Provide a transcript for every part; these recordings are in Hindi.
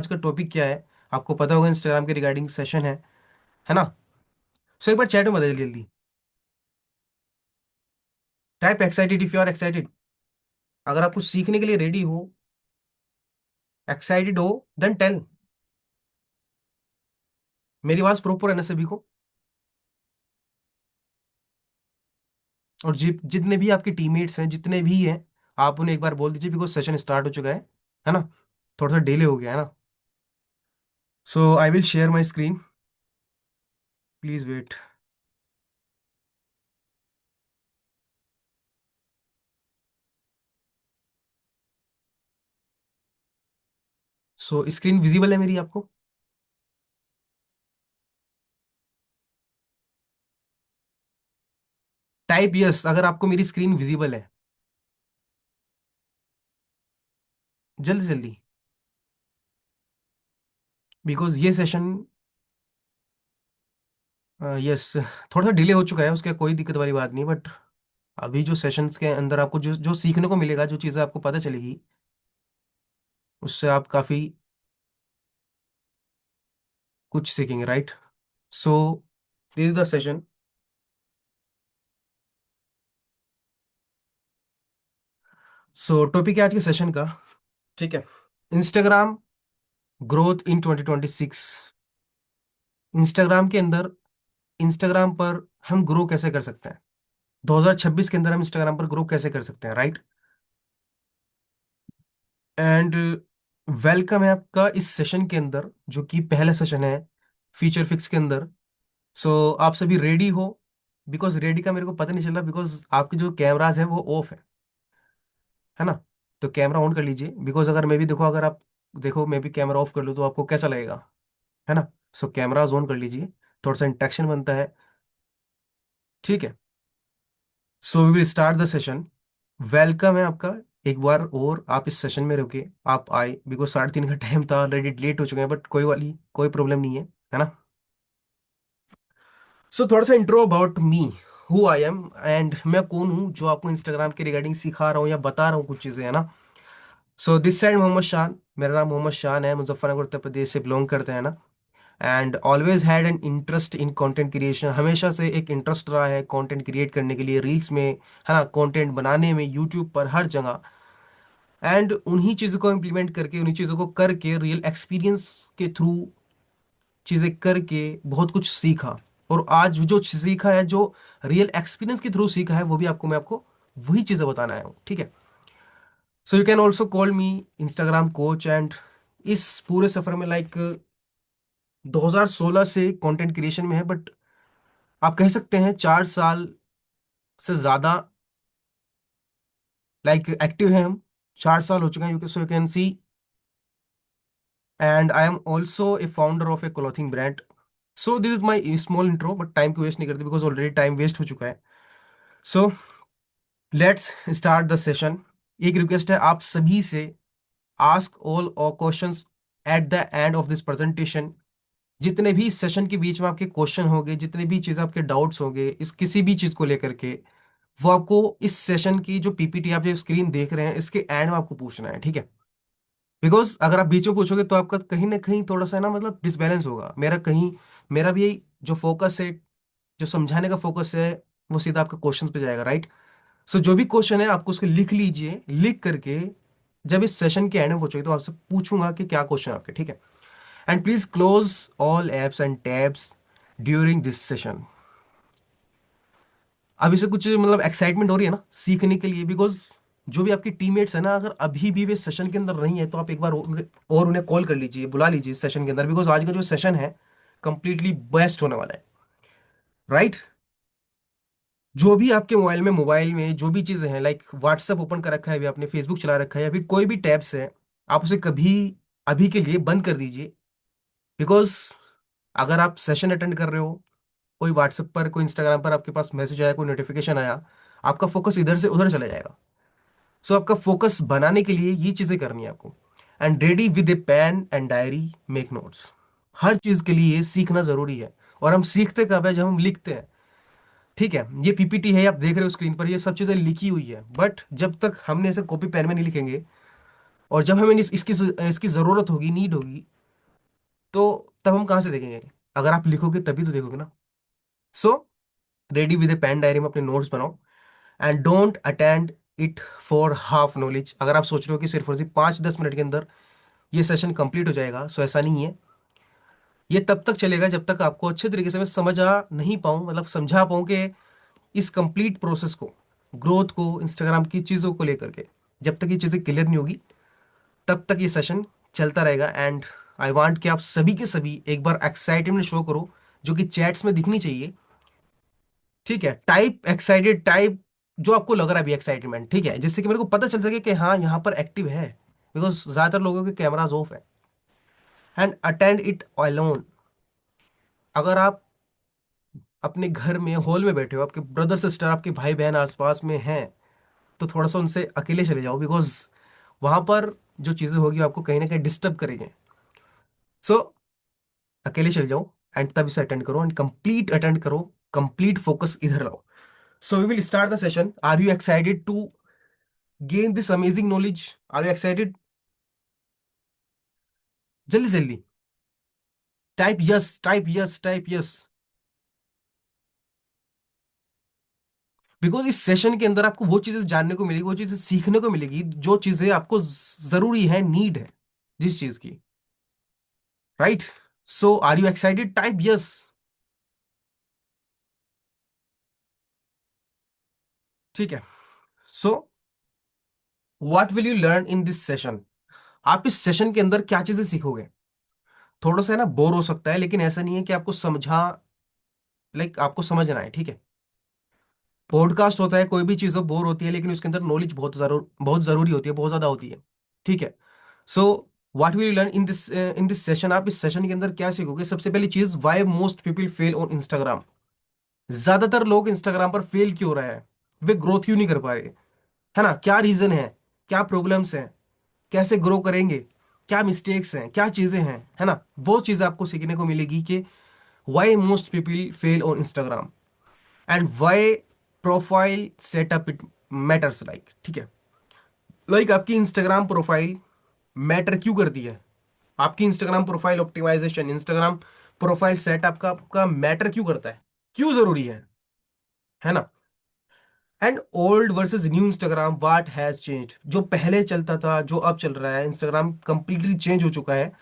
आज का टॉपिक क्या है? आपको पता होगा, इंस्टाग्राम के रिगार्डिंग सेशन है ना? सो एक बार चैट में बदल जल्दी। Type excited if you are excited. अगर आप कुछ सीखने के लिए रेडी हो, एक्साइटेड हो, देन टेल। मेरी आवाज प्रॉपर है ना सभी को? और जितने भी आपके टीममेट्स हैं, जितने भी हैं, आप उन्हें एक बार बोल दीजिए, बिकॉज सेशन स्टार्ट हो चुका है ना? थोड़ा सा डिले हो गया है ना? So I will share my screen. Please wait. So screen visible है मेरी आपको? टाइप यस अगर आपको मेरी स्क्रीन विजिबल है। जल्दी जल्दी। बिकॉज ये सेशन, यस, थोड़ा सा डिले हो चुका है, उसके कोई दिक्कत वाली बात नहीं, बट अभी जो सेशंस के अंदर आपको जो जो सीखने को मिलेगा, जो चीज़ें आपको पता चलेगी, उससे आप काफ़ी कुछ सीखेंगे, right? So this is the session. So topic है आज के सेशन का, ठीक है? Instagram growth in 2026। इंस्टाग्राम के अंदर, इंस्टाग्राम पर हम ग्रो कैसे कर सकते हैं? 2026 के अंदर हम इंस्टाग्राम पर ग्रो कैसे कर सकते हैं, राइट? एंड वेलकम है आपका इस सेशन के अंदर, जो कि पहला सेशन है फीचर फिक्स के अंदर। सो आप सभी रेडी हो? बिकॉज रेडी का मेरे को पता नहीं चल रहा, बिकॉज आपके जो कैमराज है वो ऑफ है ना? तो कैमरा ऑन कर लीजिए, बिकॉज अगर मैं भी देखो, अगर आप देखो मैं भी कैमरा ऑफ कर लूँ तो आपको कैसा लगेगा, है ना? सो कैमराज ऑन कर लीजिए, थोड़ा सा इंटरेक्शन बनता है, ठीक है? So we will start the session. Welcome है आपका एक बार, और आप इस सेशन में रुके, आप आए, बिकॉज 3:30 का टाइम था, ऑलरेडी लेट हो चुके हैं, बट कोई प्रॉब्लम नहीं है ना? सो थोड़ा सा intro about me, who I am, and मैं कौन हूँ जो आपको इंस्टाग्राम के रिगार्डिंग सिखा रहा हूँ या बता रहा हूँ कुछ चीज़ें, है ना? सो दिस साइड मोहम्मद शान, मेरा नाम मोहम्मद शान है, मुजफ्फरनगर उत्तर प्रदेश से बिलोंग करते हैं ना? And always had an interest in content creation. हमेशा से एक इंटरेस्ट रहा है कंटेंट क्रिएट करने के लिए, रील्स में, है ना, कंटेंट बनाने में, यूट्यूब पर, हर जगह। एंड उन्हीं चीज़ों को इम्प्लीमेंट करके, उन्हीं चीज़ों को करके, रियल एक्सपीरियंस के थ्रू चीज़ें करके बहुत कुछ सीखा। और आज जो सीखा है, जो रियल एक्सपीरियंस के थ्रू सीखा है, वो भी मैं आपको वही चीज़ें बताना आया हूँ, ठीक है? So you can also call me Instagram coach. And इस पूरे सफर में, लाइक, 2016 से कंटेंट क्रिएशन में है, बट आप कह सकते हैं 4 साल से ज़्यादा, लाइक, एक्टिव हैं हम। 4 साल हो चुके हैं, so you can see. And I am also a founder of A clothing brand. So this is my small intro, but time को वेस्ट नहीं करते, बिकॉज ऑलरेडी टाइम वेस्ट हो चुका है। So let's start the session. एक रिक्वेस्ट है आप सभी से, आस्क ऑल और questions at the end of this presentation. जितने भी इस सेशन के बीच में आपके क्वेश्चन होंगे, जितने भी चीज़ आपके डाउट्स होंगे इस किसी भी चीज़ को लेकर के, वो आपको इस सेशन की जो पीपीटी आप जो स्क्रीन देख रहे हैं, इसके एंड में आपको पूछना है, ठीक है? बिकॉज अगर आप बीच में पूछोगे तो आपका कहीं ना कहीं थोड़ा सा ना, मतलब, डिसबैलेंस होगा। मेरा भी यही जो फोकस है, जो समझाने का फोकस है, वो सीधा आपके क्वेश्चन पे जाएगा, राइट? सो जो भी क्वेश्चन है आपको उसको लिख लीजिए, लिख करके जब इस सेशन के एंड में पहुंचोगे तो आपसे पूछूंगा कि क्या क्वेश्चन आपके, ठीक है? And please close all apps and tabs during this session. अभी से कुछ, मतलब, एक्साइटमेंट हो रही है ना सीखने के लिए? बिकॉज जो भी आपके टीममेट्स है ना, अगर अभी भी वे सेशन के अंदर नहीं है, तो आप एक बार और उन्हें कॉल कर लीजिए, बुला लीजिए सेशन के अंदर, बिकॉज आज का जो सेशन है कंप्लीटली बेस्ट होने वाला है, राइट? जो भी आपके मोबाइल में जो भी चीज़ें हैं, लाइक व्हाट्सएप ओपन कर रखा है, अभी आपने फेसबुक चला रखा है, अभी कोई भी टैब्स है, आप उसे कभी, अभी के लिए बंद कर दीजिए। बिकॉज अगर आप सेशन अटेंड कर रहे हो, कोई व्हाट्सएप पर, कोई इंस्टाग्राम पर आपके पास मैसेज आया, कोई नोटिफिकेशन आया, आपका फोकस इधर से उधर चला जाएगा। सो आपका फोकस बनाने के लिए ये चीज़ें करनी है आपको। And ready with a pen and diary, make notes. हर चीज़ के लिए सीखना ज़रूरी है। और हम सीखते कब है? जब हम लिखते हैं, ठीक है? ये पीपीटी है, आप देख रहे हो स्क्रीन पर, ये सब चीज़ें लिखी हुई है, बट जब तक हमने इसे कॉपी पेन में नहीं लिखेंगे, और जब हमें इसकी इसकी जरूरत होगी, नीड होगी, तो तब हम कहाँ से देखेंगे? अगर आप लिखोगे तभी तो देखोगे ना। So ready with a pen diary में अपने नोट्स बनाओ, and don't attend it for half knowledge. अगर आप सोच रहे हो कि सिर्फ और सिर्फ 5-10 मिनट के अंदर ये सेशन कंप्लीट हो जाएगा, सो ऐसा नहीं है। ये तब तक चलेगा जब तक आपको अच्छे तरीके से मैं समझा नहीं पाऊँ, मतलब समझा पाऊँ कि इस कंप्लीट प्रोसेस को, ग्रोथ को, इंस्टाग्राम की चीज़ों को लेकर के, जब तक ये चीज़ें क्लियर नहीं होगी तब तक ये सेशन चलता रहेगा। एंड आई वांट कि आप सभी के सभी एक बार एक्साइटमेंट शो करो, जो कि चैट्स में दिखनी चाहिए। ठीक है, टाइप एक्साइटेड, टाइप जो आपको लग रहा है अभी एक्साइटमेंट, ठीक है, जिससे कि मेरे को पता चल सके कि हाँ यहाँ पर एक्टिव है, बिकॉज ज्यादातर लोगों के कैमराज ऑफ है। And attend it alone. अगर आप अपने घर में हॉल में बैठे हो, आपके ब्रदर सिस्टर, आपके भाई बहन आसपास में हैं, तो थोड़ा सा उनसे अकेले चले जाओ, बिकॉज वहां पर जो चीजें होगी आपको कहीं ना कहीं डिस्टर्ब करेंगे। सो अकेले चले जाओ एंड तब इसे अटेंड करो, एंड कंप्लीट अटेंड करो, कंप्लीट फोकस इधर लाओ। So we will start the session. Are you excited to gain this amazing knowledge? Are you excited? जल्दी जल्दी type yes, type yes, type yes. Because इस सेशन के अंदर आपको वो चीजें जानने को मिलेगी, वो चीजें सीखने को मिलेगी, जो चीजें आपको जरूरी है, नीड है जिस चीज की। Right? So are you excited? Type yes. ठीक है। So what will you learn in this session? आप इस सेशन के अंदर क्या चीजें सीखोगे? थोड़ा सा है ना बोर हो सकता है, लेकिन ऐसा नहीं है कि आपको समझा, लाइक आपको समझना है, ठीक है। पॉडकास्ट होता है, कोई भी चीज़ बोर होती है, लेकिन उसके अंदर नॉलेज बहुत जरूरी होती है, बहुत ज्यादा होती है। ठीक है। So what will you learn in this session? आप इस सेशन के अंदर क्या सीखोगे? सबसे पहली चीज, Y most people fail on Instagram. ज्यादातर लोग इंस्टाग्राम पर फेल क्यों हो रहे हैं? वे ग्रोथ क्यों नहीं कर पा रहे? है ना, क्या रीजन है? क्या प्रॉब्लम्स हैं? कैसे ग्रो करेंगे? क्या मिस्टेक्स हैं? क्या चीजें हैं? है ना, वो चीजें आपको सीखने को मिलेगी कि why most people fail on Instagram, and why profile setup it matters, like, ठीक है। लाइक आपकी इंस्टाग्राम प्रोफाइल मैटर क्यों करती है? आपकी Instagram profile optimization, Instagram profile setup का आपका मैटर क्यों करता है? क्यों जरूरी है ना? And old versus new Instagram, what has changed? जो पहले चलता था, जो अब चल रहा है, इंस्टाग्राम कंप्लीटली चेंज हो चुका है।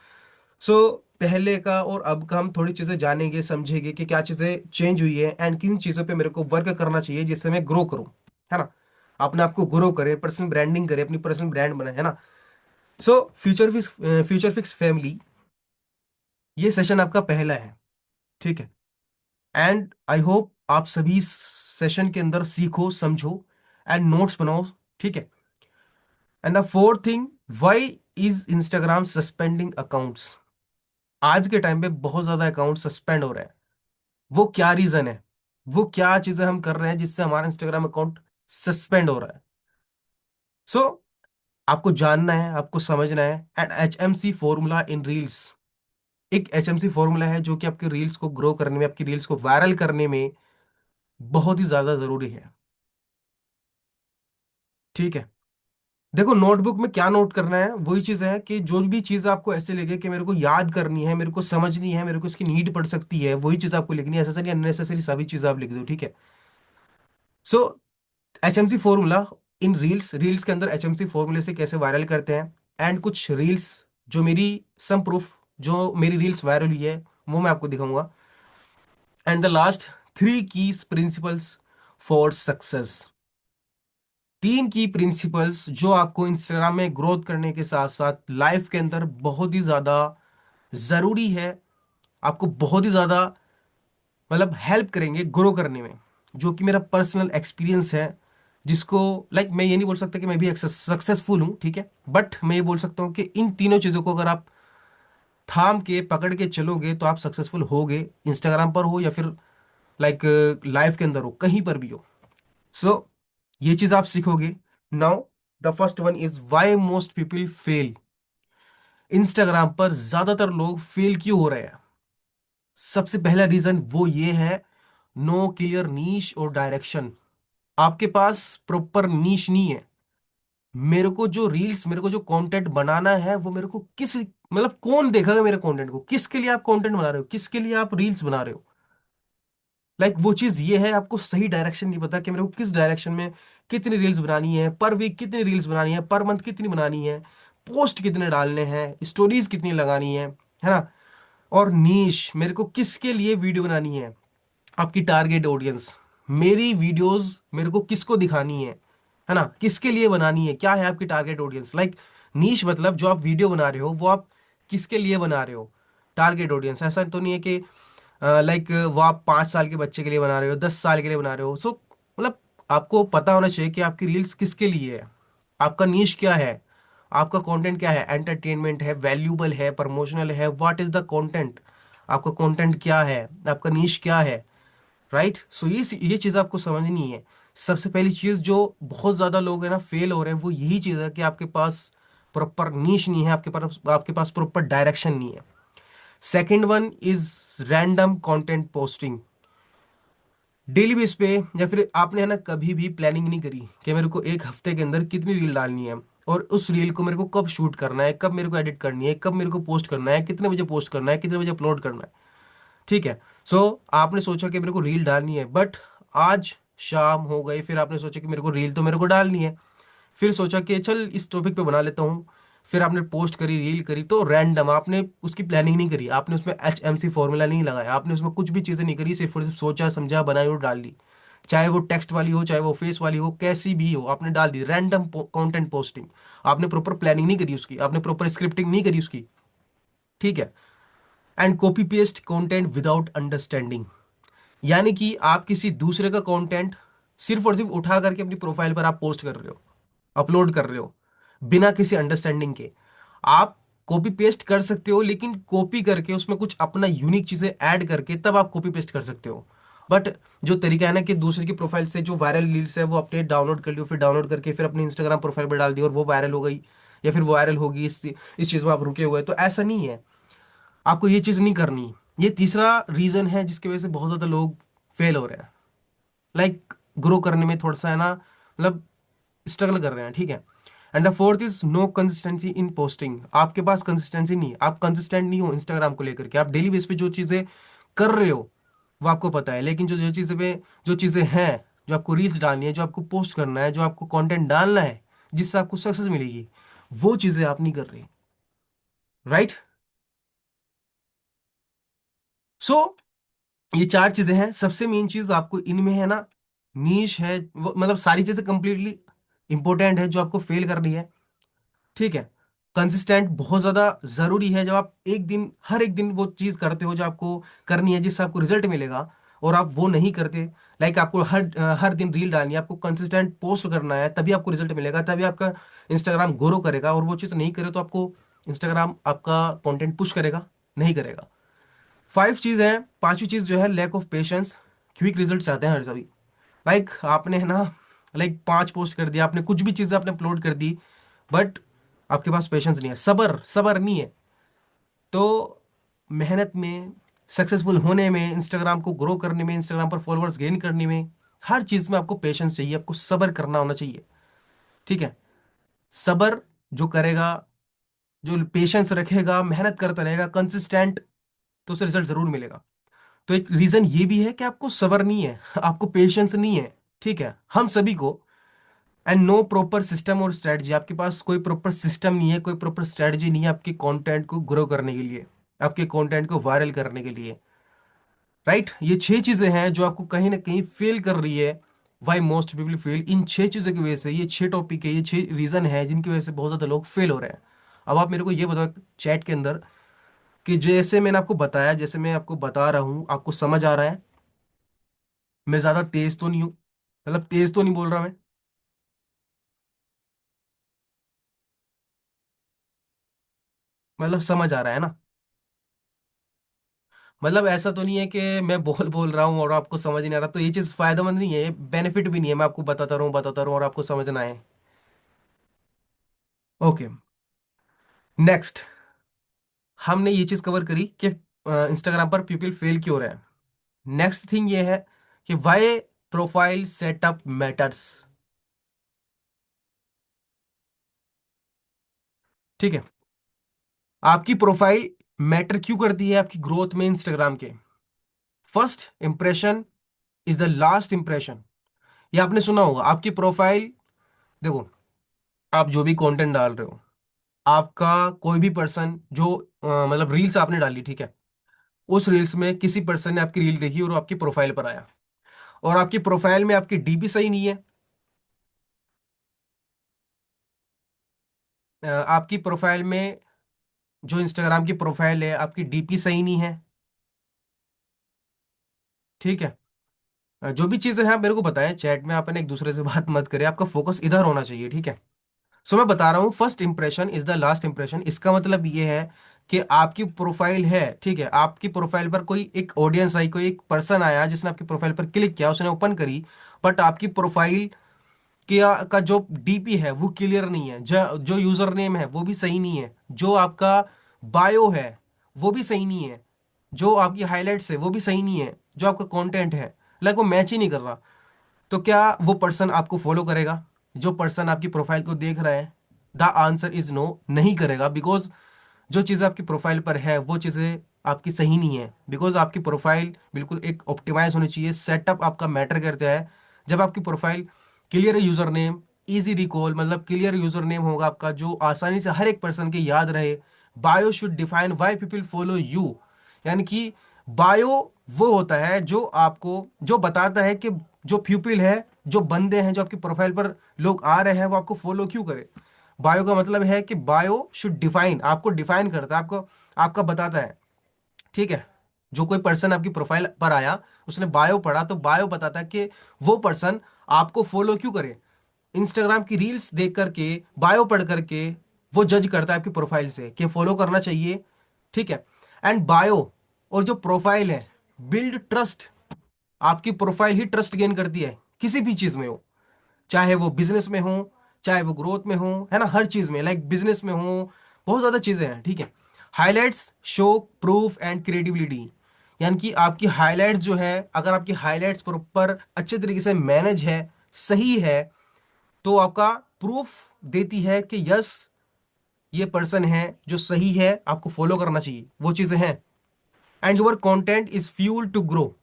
सो पहले का और अब का हम थोड़ी चीजें जानेंगे, समझेंगे कि क्या चीजें चेंज हुई है एंड किन चीजों पे मेरे को वर्क करना चाहिए जिससे मैं ग्रो करूं, है ना, अपने आप को ग्रो करे, पर्सनल ब्रांडिंग करे, अपनी पर्सनल ब्रांड बनाए, है ना। सो फ्यूचर फिक्स फैमिली, ये सेशन आपका पहला है, ठीक है। एंड आई होप आप सभी सेशन के अंदर सीखो, समझो एंड नोट्स बनाओ, ठीक है। And the fourth thing, why is Instagram suspending accounts? आज के टाइम पे बहुत ज्यादा अकाउंट सस्पेंड हो रहे हैं। वो क्या रीजन है? वो क्या चीजें हम कर रहे हैं जिससे हमारा इंस्टाग्राम अकाउंट सस्पेंड हो रहा है? सो आपको जानना है, आपको समझना है। And HMC formula in reels, एक HMC फॉर्मूला है जो कि आपके रील्स को ग्रो करने में, आपकी रील्स को वायरल करने में बहुत ही ज्यादा जरूरी है, ठीक है। देखो नोटबुक में क्या नोट करना है, वही चीज है कि जो भी चीज आपको ऐसे लगे कि मेरे को याद करनी है, मेरे को समझनी है, मेरे को इसकी नीड पड़ सकती है, वही चीज आपको लिखनी है। ऐसा अननेसेसरी सभी चीज आप लिख दो, ठीक है। सो HMC formula in reels, reels के अंदर HMC फॉर्मूले से कैसे वायरल करते हैं, एंड कुछ रील्स जो मेरी, सम प्रूफ जो मेरी रील्स वायरल हुई है, वो मैं आपको दिखाऊंगा। And the last, 3 keys principles for success. 3 की प्रिंसिपल्स जो आपको इंस्टाग्राम में ग्रोथ करने के साथ साथ लाइफ के अंदर बहुत ही ज्यादा जरूरी है, आपको बहुत ही ज्यादा मतलब हेल्प करेंगे ग्रो करने में, जो कि मेरा पर्सनल एक्सपीरियंस है। जिसको लाइक मैं ये नहीं बोल सकता कि मैं भी सक्सेसफुल हूँ, ठीक है, बट मैं ये बोल सकता हूँ कि इन तीनों चीज़ों को अगर आप थाम के पकड़ के चलोगे तो आप सक्सेसफुल होगे, इंस्टाग्राम पर हो या फिर लाइक लाइफ के अंदर हो, कहीं पर भी हो। सो ये चीज़ आप सीखोगे। Now the first one is why most people fail. Instagram पर ज्यादातर लोग फेल क्यों हो रहे हैं? सबसे पहला रीजन वो ये है, नो क्लियर नीश और डायरेक्शन। आपके पास प्रॉपर नीश नहीं है, मेरे को जो कंटेंट बनाना है वो मेरे को किस मतलब कौन देखेगा मेरे कंटेंट को, किसके लिए आप कंटेंट बना रहे हो, किसके लिए आप रील्स बना रहे हो। वो चीज ये है, आपको सही डायरेक्शन नहीं पता कि मेरे को किस डायरेक्शन में कितनी रील्स बनानी है, पर वीक कितनी रील्स बनानी है, पर मंथ कितनी बनानी है, पोस्ट कितने डालने हैं, स्टोरीज कितनी लगानी है ना। और नीश, मेरे को किसके लिए वीडियो बनानी है, आपकी टारगेट ऑडियंस, मेरी वीडियोस मेरे को किसको दिखानी है ना, किसके लिए बनानी है, क्या है आपकी टारगेट ऑडियंस। नीश मतलब जो आप वीडियो बना रहे हो वो आप किसके लिए बना रहे हो। टारगेट ऑडियंस ऐसा तो नहीं है कि वो आप 5 साल के बच्चे के लिए बना रहे हो, 10 साल के लिए बना रहे हो। सो मतलब आपको पता होना चाहिए कि आपकी रील्स किसके लिए है, आपका नीश क्या है, आपका कंटेंट क्या है, एंटरटेनमेंट है, वैल्यूबल है, प्रमोशनल है, व्हाट इज द कंटेंट, आपका कंटेंट क्या है, आपका नीश क्या है। राइट। सो ये चीज़ आपको समझनी है। सबसे पहली चीज़ जो बहुत ज़्यादा लोग है ना फेल हो रहे हैं वो यही चीज़ है कि आपके पास प्रॉपर नीश नहीं है, आपके पास प्रॉपर डायरेक्शन नहीं है। Second one is random content posting, daily base पे, या फिर आपने है ना कभी भी प्लानिंग नहीं करी कि मेरे को एक हफ्ते के अंदर कितनी रील डालनी है, और उस रील को मेरे को कब शूट करना है, कब मेरे को एडिट करनी है, कब मेरे को पोस्ट करना है, कितने बजे पोस्ट करना है, कितने बजे अपलोड करना है। ठीक है। सो आपने सोचा कि मेरे को रील डालनी है, बट आज शाम हो गई, फिर आपने सोचा कि मेरे को रील तो मेरे को डालनी है, फिर सोचा कि चल इस टॉपिक पे बना लेता हूँ, फिर आपने पोस्ट करी, रील करी, तो रैंडम, आपने उसकी प्लानिंग नहीं करी, आपने उसमें HMC फॉर्मूला नहीं लगाया, आपने उसमें कुछ भी चीज़ें नहीं करी, सिर्फ और सिर्फ सोचा समझा बनाई और डाल दी। चाहे वो टेक्स्ट वाली हो, चाहे वो फेस वाली हो, कैसी भी हो, आपने डाल दी रैंडम कंटेंट पोस्टिंग। आपने प्रॉपर प्लानिंग नहीं करी उसकी, आपने प्रॉपर स्क्रिप्टिंग नहीं करी उसकी। ठीक है। And copy paste content without understanding, यानी कि आप किसी दूसरे का कंटेंट सिर्फ और सिर्फ उठा करके अपनी प्रोफाइल पर आप पोस्ट कर रहे हो, अपलोड कर रहे हो, बिना किसी अंडरस्टैंडिंग के। आप कॉपी पेस्ट कर सकते हो, लेकिन कॉपी करके उसमें कुछ अपना यूनिक चीजें ऐड करके तब आप कॉपी पेस्ट कर सकते हो। बट जो तरीका है ना कि दूसरे की प्रोफाइल से जो वायरल रील्स है वो अपने डाउनलोड कर लियो, फिर डाउनलोड करके फिर अपनी इंस्टाग्राम प्रोफाइल पर डाल दी और वो वायरल हो गई, या फिर वो वायरल होगी, इस चीज में आप रुके हुए हैं, तो ऐसा नहीं है। आपको ये चीज नहीं करनी। ये तीसरा रीजन है जिसकी वजह से बहुत ज्यादा लोग फेल हो रहे हैं, ग्रो करने में थोड़ा सा है ना, स्ट्रगल कर रहे हैं। ठीक है। And the fourth is no consistency in posting, आपके पास कंसिस्टेंसी नहीं है, आप कंसिस्टेंट नहीं हो इंस्टाग्राम को लेकर के। आप डेली बेस पे जो चीजें कर रहे हो वो आपको पता है, लेकिन जो चीजें हैं, जो आपको रील्स डालनी है, जो आपको पोस्ट करना है, जो आपको कंटेंट डालना है, जिससे आपको सक्सेस मिलेगी, वो चीजें आप नहीं कर रहे। राइट। सो ये चार चीजें हैं, सबसे मेन चीज आपको इनमें है ना, नीश है, सारी चीजें कंप्लीटली इंपॉर्टेंट है जो आपको फेल करनी है। ठीक है। कंसिस्टेंट बहुत ज्यादा जरूरी है, जब आप हर एक दिन वो चीज करते हो जो आपको करनी है, जिससे आपको रिजल्ट मिलेगा, और आप वो नहीं करते। आपको हर दिन रील डालनी है, आपको कंसिस्टेंट पोस्ट करना है, तभी आपको रिजल्ट मिलेगा, तभी आपका इंस्टाग्राम ग्रो करेगा। और वो चीज नहीं करे तो आपको इंस्टाग्राम आपका कंटेंट पुश करेगा नहीं करेगा। 5 चीज है, पांचवी चीज जो है lack of patience, quick result चाहते हैं हर सभी। आपने है ना 5 पोस्ट कर दिया, आपने कुछ भी चीजें आपने अपलोड कर दी, बट आपके पास पेशेंस नहीं है, सबर सबर नहीं है। तो मेहनत में, सक्सेसफुल होने में, इंस्टाग्राम को ग्रो करने में, इंस्टाग्राम पर फॉलोअर्स गेन करने में, हर चीज में आपको पेशेंस चाहिए, आपको सबर करना होना चाहिए। ठीक है। सबर जो करेगा, जो पेशेंस रखेगा, मेहनत करता रहेगा कंसिस्टेंट, तो उसे रिजल्ट जरूर मिलेगा। तो एक रीजन ये भी है कि आपको सबर नहीं है, आपको पेशेंस नहीं है। ठीक है। हम सभी को। एंड नो प्रॉपर सिस्टम और स्ट्रेटजी, आपके पास कोई प्रॉपर सिस्टम नहीं है, कोई प्रॉपर स्ट्रेटजी नहीं है आपके कंटेंट को ग्रो करने के लिए, आपके कंटेंट को वायरल करने के लिए। राइट। ये 6 चीजें हैं जो आपको कहीं ना कहीं फेल कर रही है। वाई मोस्ट पीपल फेल, इन 6 चीजों की वजह से, ये 6 टॉपिक है, ये 6 रीजन है जिनकी वजह से बहुत ज्यादा लोग फेल हो रहे हैं। अब आप मेरे को ये बताओ चैट के अंदर कि जैसे मैंने आपको बताया, जैसे मैं आपको बता रहा हूँ, आपको समझ आ रहा है? मैं ज्यादा तेज तो नहीं हूँ, तेज तो नहीं बोल रहा मैं? समझ आ रहा है ना? ऐसा तो नहीं है कि मैं बोल बोल रहा हूँ और आपको समझ नहीं आ रहा, तो ये चीज़ फायदेमंद नहीं है, ये बेनिफिट भी नहीं है, मैं आपको बताता रहूँ और आपको समझ ना आए। ओके। नेक्स्ट, हमने ये चीज़ कवर करी कि इंस्टाग्राम पर पीपल फेल क्यों हो रहे हैं। नेक्स्ट थिंग ये है कि वाई प्रोफाइल सेटअप मैटर्स। ठीक है। आपकी प्रोफाइल मैटर क्यों करती है आपकी ग्रोथ में इंस्टाग्राम के? First impression is the last impression. ये आपने सुना होगा। आपकी प्रोफाइल, देखो, आप जो भी कंटेंट डाल रहे हो, आपका कोई भी पर्सन जो मतलब रील्स आपने डाली, ठीक है, उस रील्स में किसी पर्सन ने आपकी रील देखी और वो आपकी प्रोफाइल पर आया, और आपकी प्रोफाइल में आपकी डीपी सही नहीं है, आपकी प्रोफाइल में, जो इंस्टाग्राम की प्रोफाइल है, आपकी डीपी सही नहीं है, ठीक है। जो भी चीजें हैं आप मेरे को बताएं चैट में, अपन एक दूसरे से बात मत करें, आपका फोकस इधर होना चाहिए, ठीक है। सो मैं बता रहा हूँ, first impression is the last impression. इसका मतलब ये है कि आपकी प्रोफाइल है, ठीक है, आपकी प्रोफाइल पर कोई एक ऑडियंस आई, कोई एक पर्सन आया जिसने आपकी प्रोफाइल पर क्लिक किया, उसने ओपन करी, बट आपकी प्रोफाइल का जो डीपी है वो क्लियर नहीं है, जो यूजर नेम है वो भी सही नहीं है, जो आपका बायो है वो भी सही नहीं है, जो आपकी हाइलाइट्स है वो भी सही नहीं है, जो आपका कंटेंट है, लाइक वो मैच ही नहीं कर रहा, तो क्या वो पर्सन आपको फॉलो करेगा? जो पर्सन आपकी प्रोफाइल को देख रहा है, द आंसर इज नो, नहीं करेगा। बिकॉज जो चीज़ें आपकी प्रोफाइल पर है वो चीज़ें आपकी सही नहीं है। बिकॉज आपकी प्रोफाइल बिल्कुल एक ऑप्टिमाइज होनी चाहिए, सेटअप आपका मैटर करता है। जब आपकी profile clear user name, easy recall, मतलब क्लियर यूजर नेम होगा आपका जो आसानी से हर एक पर्सन के याद रहे। Bio should define why people follow you, यानी कि बायो वो होता है जो आपको जो बताता है कि जो प्यूपिल है, जो बंदे हैं, जो आपकी प्रोफाइल पर लोग आ रहे हैं, वो आपको फॉलो क्यों करें। बायो का मतलब है कि बायो शुड डिफाइन, आपको डिफाइन करता है, आपको आपका बताता है, ठीक है। जो कोई पर्सन आपकी प्रोफाइल पर आया, उसने बायो पढ़ा, तो बायो बताता है कि वो पर्सन आपको फॉलो क्यों करे। इंस्टाग्राम की रील्स देख करके, बायो पढ़ करके वो जज करता है आपकी प्रोफाइल से कि फॉलो करना चाहिए, ठीक है। एंड बायो और जो प्रोफाइल है बिल्ड ट्रस्ट। आपकी प्रोफाइल ही ट्रस्ट गेन करती है किसी भी चीज में हो, चाहे वो बिजनेस में हो, चाहे वो ग्रोथ में हो, है ना, हर चीज में, लाइक बिजनेस में हो, बहुत ज्यादा चीजें हैं, ठीक है। Highlights show proof and credibility, यानी कि आपकी हाइलाइट्स जो है, अगर आपकी हाइलाइट्स प्रॉपर अच्छे तरीके से मैनेज है, सही है, तो आपका प्रूफ देती है कि यस, ये पर्सन है जो सही है, आपको फॉलो करना चाहिए, वो चीजें हैं। And your content is fuel to grow.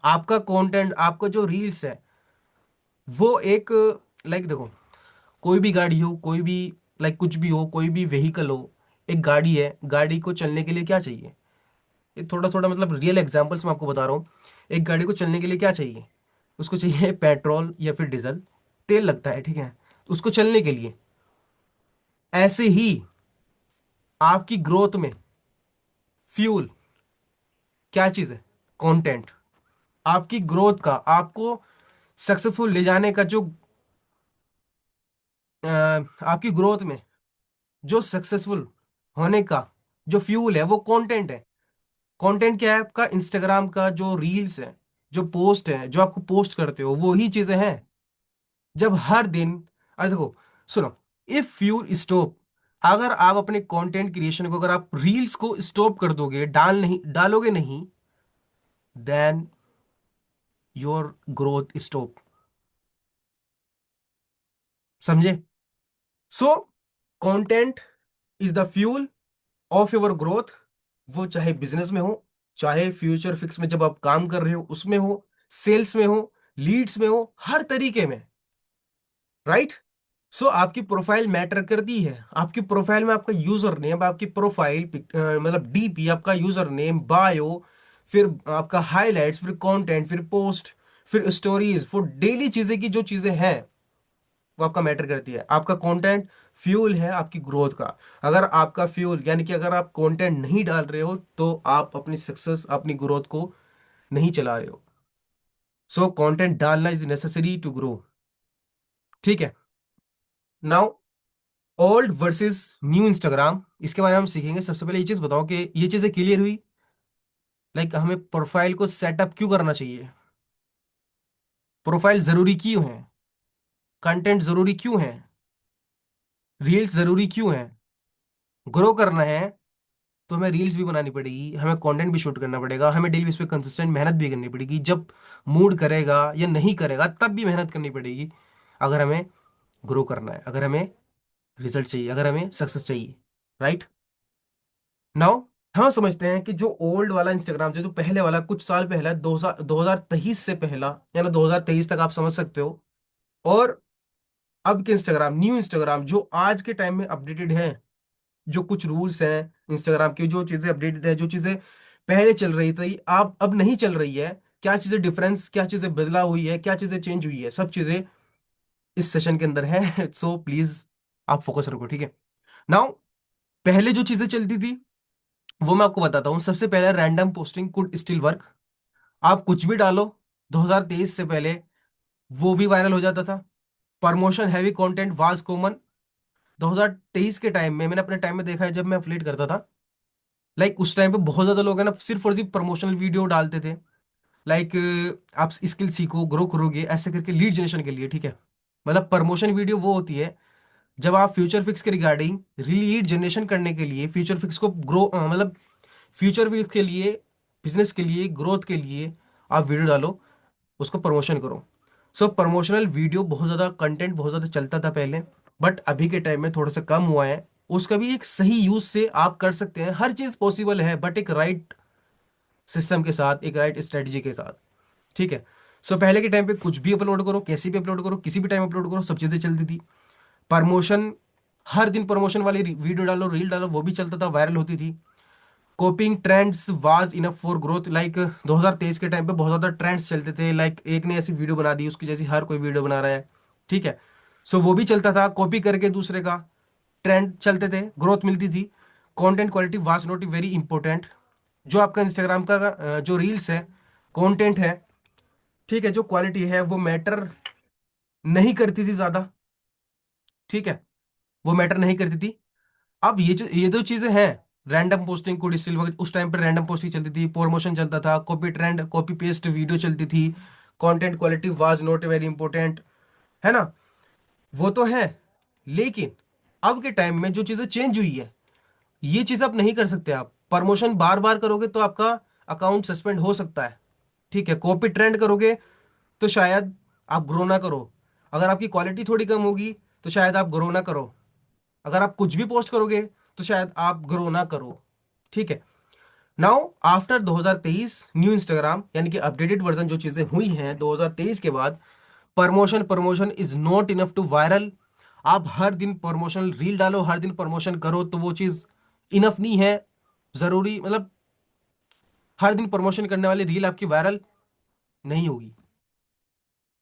आपका कंटेंट, आपका जो रील्स है, वो एक, लाइक देखो, कोई भी गाड़ी हो, कोई भी, लाइक कुछ भी हो, कोई भी व्हीकल हो, एक गाड़ी है, गाड़ी को चलने के लिए क्या चाहिए? ये थोड़ा थोड़ा मतलब रियल एग्जांपल्स मैं आपको बता रहा हूँ। एक गाड़ी को चलने के लिए क्या चाहिए? उसको चाहिए पेट्रोल या फिर डीजल, तेल लगता है, ठीक है, उसको चलने के लिए। ऐसे ही आपकी ग्रोथ में फ्यूल क्या चीज़ है? कंटेंट। आपकी ग्रोथ का, आपको सक्सेसफुल ले जाने का जो आपकी ग्रोथ में जो सक्सेसफुल होने का जो फ्यूल है वो कंटेंट है। कंटेंट क्या है आपका? इंस्टाग्राम का जो रील्स है, जो पोस्ट है, जो आपको पोस्ट करते हो, वो ही चीजें हैं। जब हर दिन, अरे देखो, सुनो, इफ यू स्टॉप, अगर आप अपने कंटेंट क्रिएशन को, अगर आप रील्स को स्टॉप कर दोगे, डालोगे नहीं, देन योर ग्रोथ स्टॉप। समझे? So content is the fuel of your growth. वो चाहे बिजनेस में हो, चाहे फ्यूचर फिक्स में जब आप काम कर रहे हो उसमें हो, सेल्स में हो, लीड्स में हो, हर तरीके में, राइट। सो आपकी प्रोफाइल मैटर करती है। आपकी प्रोफाइल में आपका यूजर नेम, आपकी प्रोफाइल मतलब डीपी, आपका यूजर नेम, बायो, फिर आपका हाइलाइट्स, फिर कंटेंट, फिर पोस्ट, फिर स्टोरीज, फिर डेली चीजें की जो चीजें हैं, वो आपका मैटर करती है। आपका कंटेंट फ्यूल है आपकी ग्रोथ का। अगर आपका फ्यूल, यानी कि अगर आप कंटेंट नहीं डाल रहे हो, तो आप अपनी सक्सेस, अपनी ग्रोथ को नहीं चला रहे हो। सो कंटेंट डालना इज नेसेसरी टू ग्रो, ठीक है। Now, old versus new Instagram, इसके बारे में हम सीखेंगे। सबसे पहले ये चीज बताओ कि ये चीजें क्लियर हुई, लाइक हमें प्रोफाइल को सेटअप क्यों करना चाहिए, प्रोफाइल जरूरी क्यों है, कंटेंट जरूरी क्यों है, रील्स जरूरी क्यों है। ग्रो करना है तो हमें रील्स भी बनानी पड़ेगी, हमें कंटेंट भी शूट करना पड़ेगा, हमें डेली इस पे कंसिस्टेंट मेहनत भी करनी पड़ेगी। जब मूड करेगा या नहीं करेगा तब भी मेहनत करनी पड़ेगी, अगर हमें ग्रो करना है, अगर हमें रिजल्ट चाहिए, अगर हमें सक्सेस चाहिए। राइट नाउ हम समझते हैं कि जो ओल्ड वाला इंस्टाग्राम जो जो पहले वाला कुछ साल पहला 2023 से पहला, या ना 2023 तक आप समझ सकते हो, और अब के इंस्टाग्राम, न्यू इंस्टाग्राम जो आज के टाइम में अपडेटेड है, जो कुछ रूल्स हैं इंस्टाग्राम की, जो चीजें अपडेटेड है, जो चीजें पहले चल रही थी आप अब नहीं चल रही है, क्या चीजें डिफरेंस, क्या चीजें बदला हुई है, क्या चीजें चेंज हुई है, सब चीजें इस सेशन के अंदर है। सो प्लीज आप फोकस रखो, ठीक है। नाउ पहले जो चीजें चलती थी वो मैं आपको बताता हूँ। सबसे पहले random posting could still work. आप कुछ भी डालो 2023 से पहले वो भी वायरल हो जाता था। Promotion heavy content was common. 2023 के टाइम में मैंने अपने टाइम में देखा है जब मैं अपडेट करता था, लाइक उस टाइम पे बहुत ज्यादा लोग है ना सिर्फ और सिर्फ प्रमोशनल वीडियो डालते थे। लाइक आप स्किल सीखो, ग्रो करोगे, ऐसे करके लीड जनरेशन के लिए, ठीक है। मतलब प्रमोशन वीडियो वो होती है जब आप फ्यूचर फिक्स के रिगार्डिंग लीड जनरेशन करने के लिए, फ्यूचर फिक्स को ग्रो मतलब फ्यूचर फिक्स के लिए, बिजनेस के लिए, ग्रोथ के लिए आप वीडियो डालो, उसको प्रमोशन करो। सो प्रमोशनल वीडियो बहुत ज़्यादा, कंटेंट बहुत ज़्यादा चलता था पहले, बट अभी के टाइम में थोड़ा सा कम हुआ है। उसका भी एक सही यूज से आप कर सकते हैं, हर चीज़ पॉसिबल है बट एक राइट सिस्टम के साथ, एक राइट स्ट्रेटजी के साथ, ठीक है। सो पहले के टाइम पे कुछ भी अपलोड करो, कैसे भी अपलोड करो, किसी भी टाइम अपलोड करो, सब चीज़ें चलती थी। प्रमोशन, हर दिन प्रमोशन वाली वीडियो डालो, रील डालो, वो भी चलता था, वायरल होती थी। कॉपिंग trends was enough for growth. Like 2023 के टाइम पे बहुत ज़्यादा ट्रेंड्स चलते थे, लाइक एक ने ऐसी वीडियो बना दी उसकी जैसी हर कोई वीडियो बना रहा है, ठीक है। सो वो भी चलता था, कॉपी करके दूसरे का ट्रेंड चलते थे, ग्रोथ मिलती थी। Content quality was not very important. जो आपका इंस्टाग्राम का जो रील्स है, कंटेंट है, ठीक है, जो क्वालिटी है वो मैटर नहीं करती थी ज़्यादा, ठीक है, वो मैटर नहीं करती थी। अब ये दो चीजें हैं। रैंडम पोस्टिंग को स्टिल, उस टाइम पर रैंडम पोस्टिंग चलती थी, प्रमोशन चलता था, copy trend, copy paste video चलती थी, content quality was not very important, है ना, वो तो है। लेकिन अब के टाइम में जो चीजें चेंज हुई है, ये चीज आप नहीं कर सकते। आप प्रमोशन बार बार करोगे तो आपका अकाउंट सस्पेंड हो सकता है, ठीक है। कॉपी ट्रेंड करोगे तो शायद आप ग्रो ना करो। अगर आपकी क्वालिटी थोड़ी कम होगी तो शायद आप ग्रो ना करो। अगर आप कुछ भी पोस्ट करोगे तो शायद आप ग्रो ना करो, ठीक है। नाउ आफ्टर 2023 न्यू इंस्टाग्राम, यानी कि अपडेटेड वर्जन, जो चीजें हुई हैं 2023 के बाद, promotion promotion is not enough to viral. आप हर दिन प्रमोशनल रील डालो, हर दिन प्रमोशन करो, तो वो चीज इनफ नहीं है। जरूरी मतलब हर दिन प्रमोशन करने वाली रील आपकी वायरल नहीं होगी,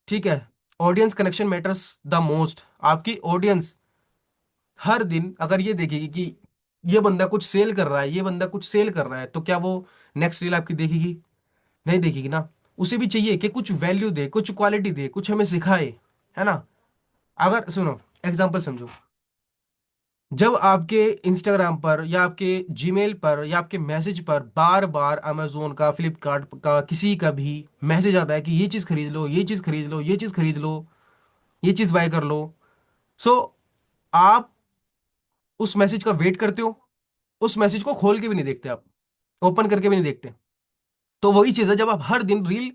ठीक है। Audience connection matters the most. आपकी ऑडियंस हर दिन अगर ये देखेगी कि ये बंदा कुछ सेल कर रहा है, ये बंदा कुछ सेल कर रहा है, तो क्या वो नेक्स्ट रील आपकी देखेगी? नहीं देखेगी ना। उसे भी चाहिए कि कुछ वैल्यू दे, कुछ क्वालिटी दे, कुछ हमें सिखाए, है ना। अगर सुनो, एग्जांपल समझो, जब आपके इंस्टाग्राम पर या आपके जीमेल पर या आपके मैसेज पर बार बार अमेजोन का, फ्लिपकार्ट का, किसी का भी मैसेज आता है कि ये चीज़ खरीद लो, ये चीज़ खरीद लो, ये चीज़ खरीद लो, ये चीज़ बाय कर लो, सो आप उस मैसेज का वेट करते हो, उस मैसेज को खोल के भी नहीं देखते आप, ओपन करके भी नहीं देखते। तो वही चीज़ है, जब आप हर दिन रील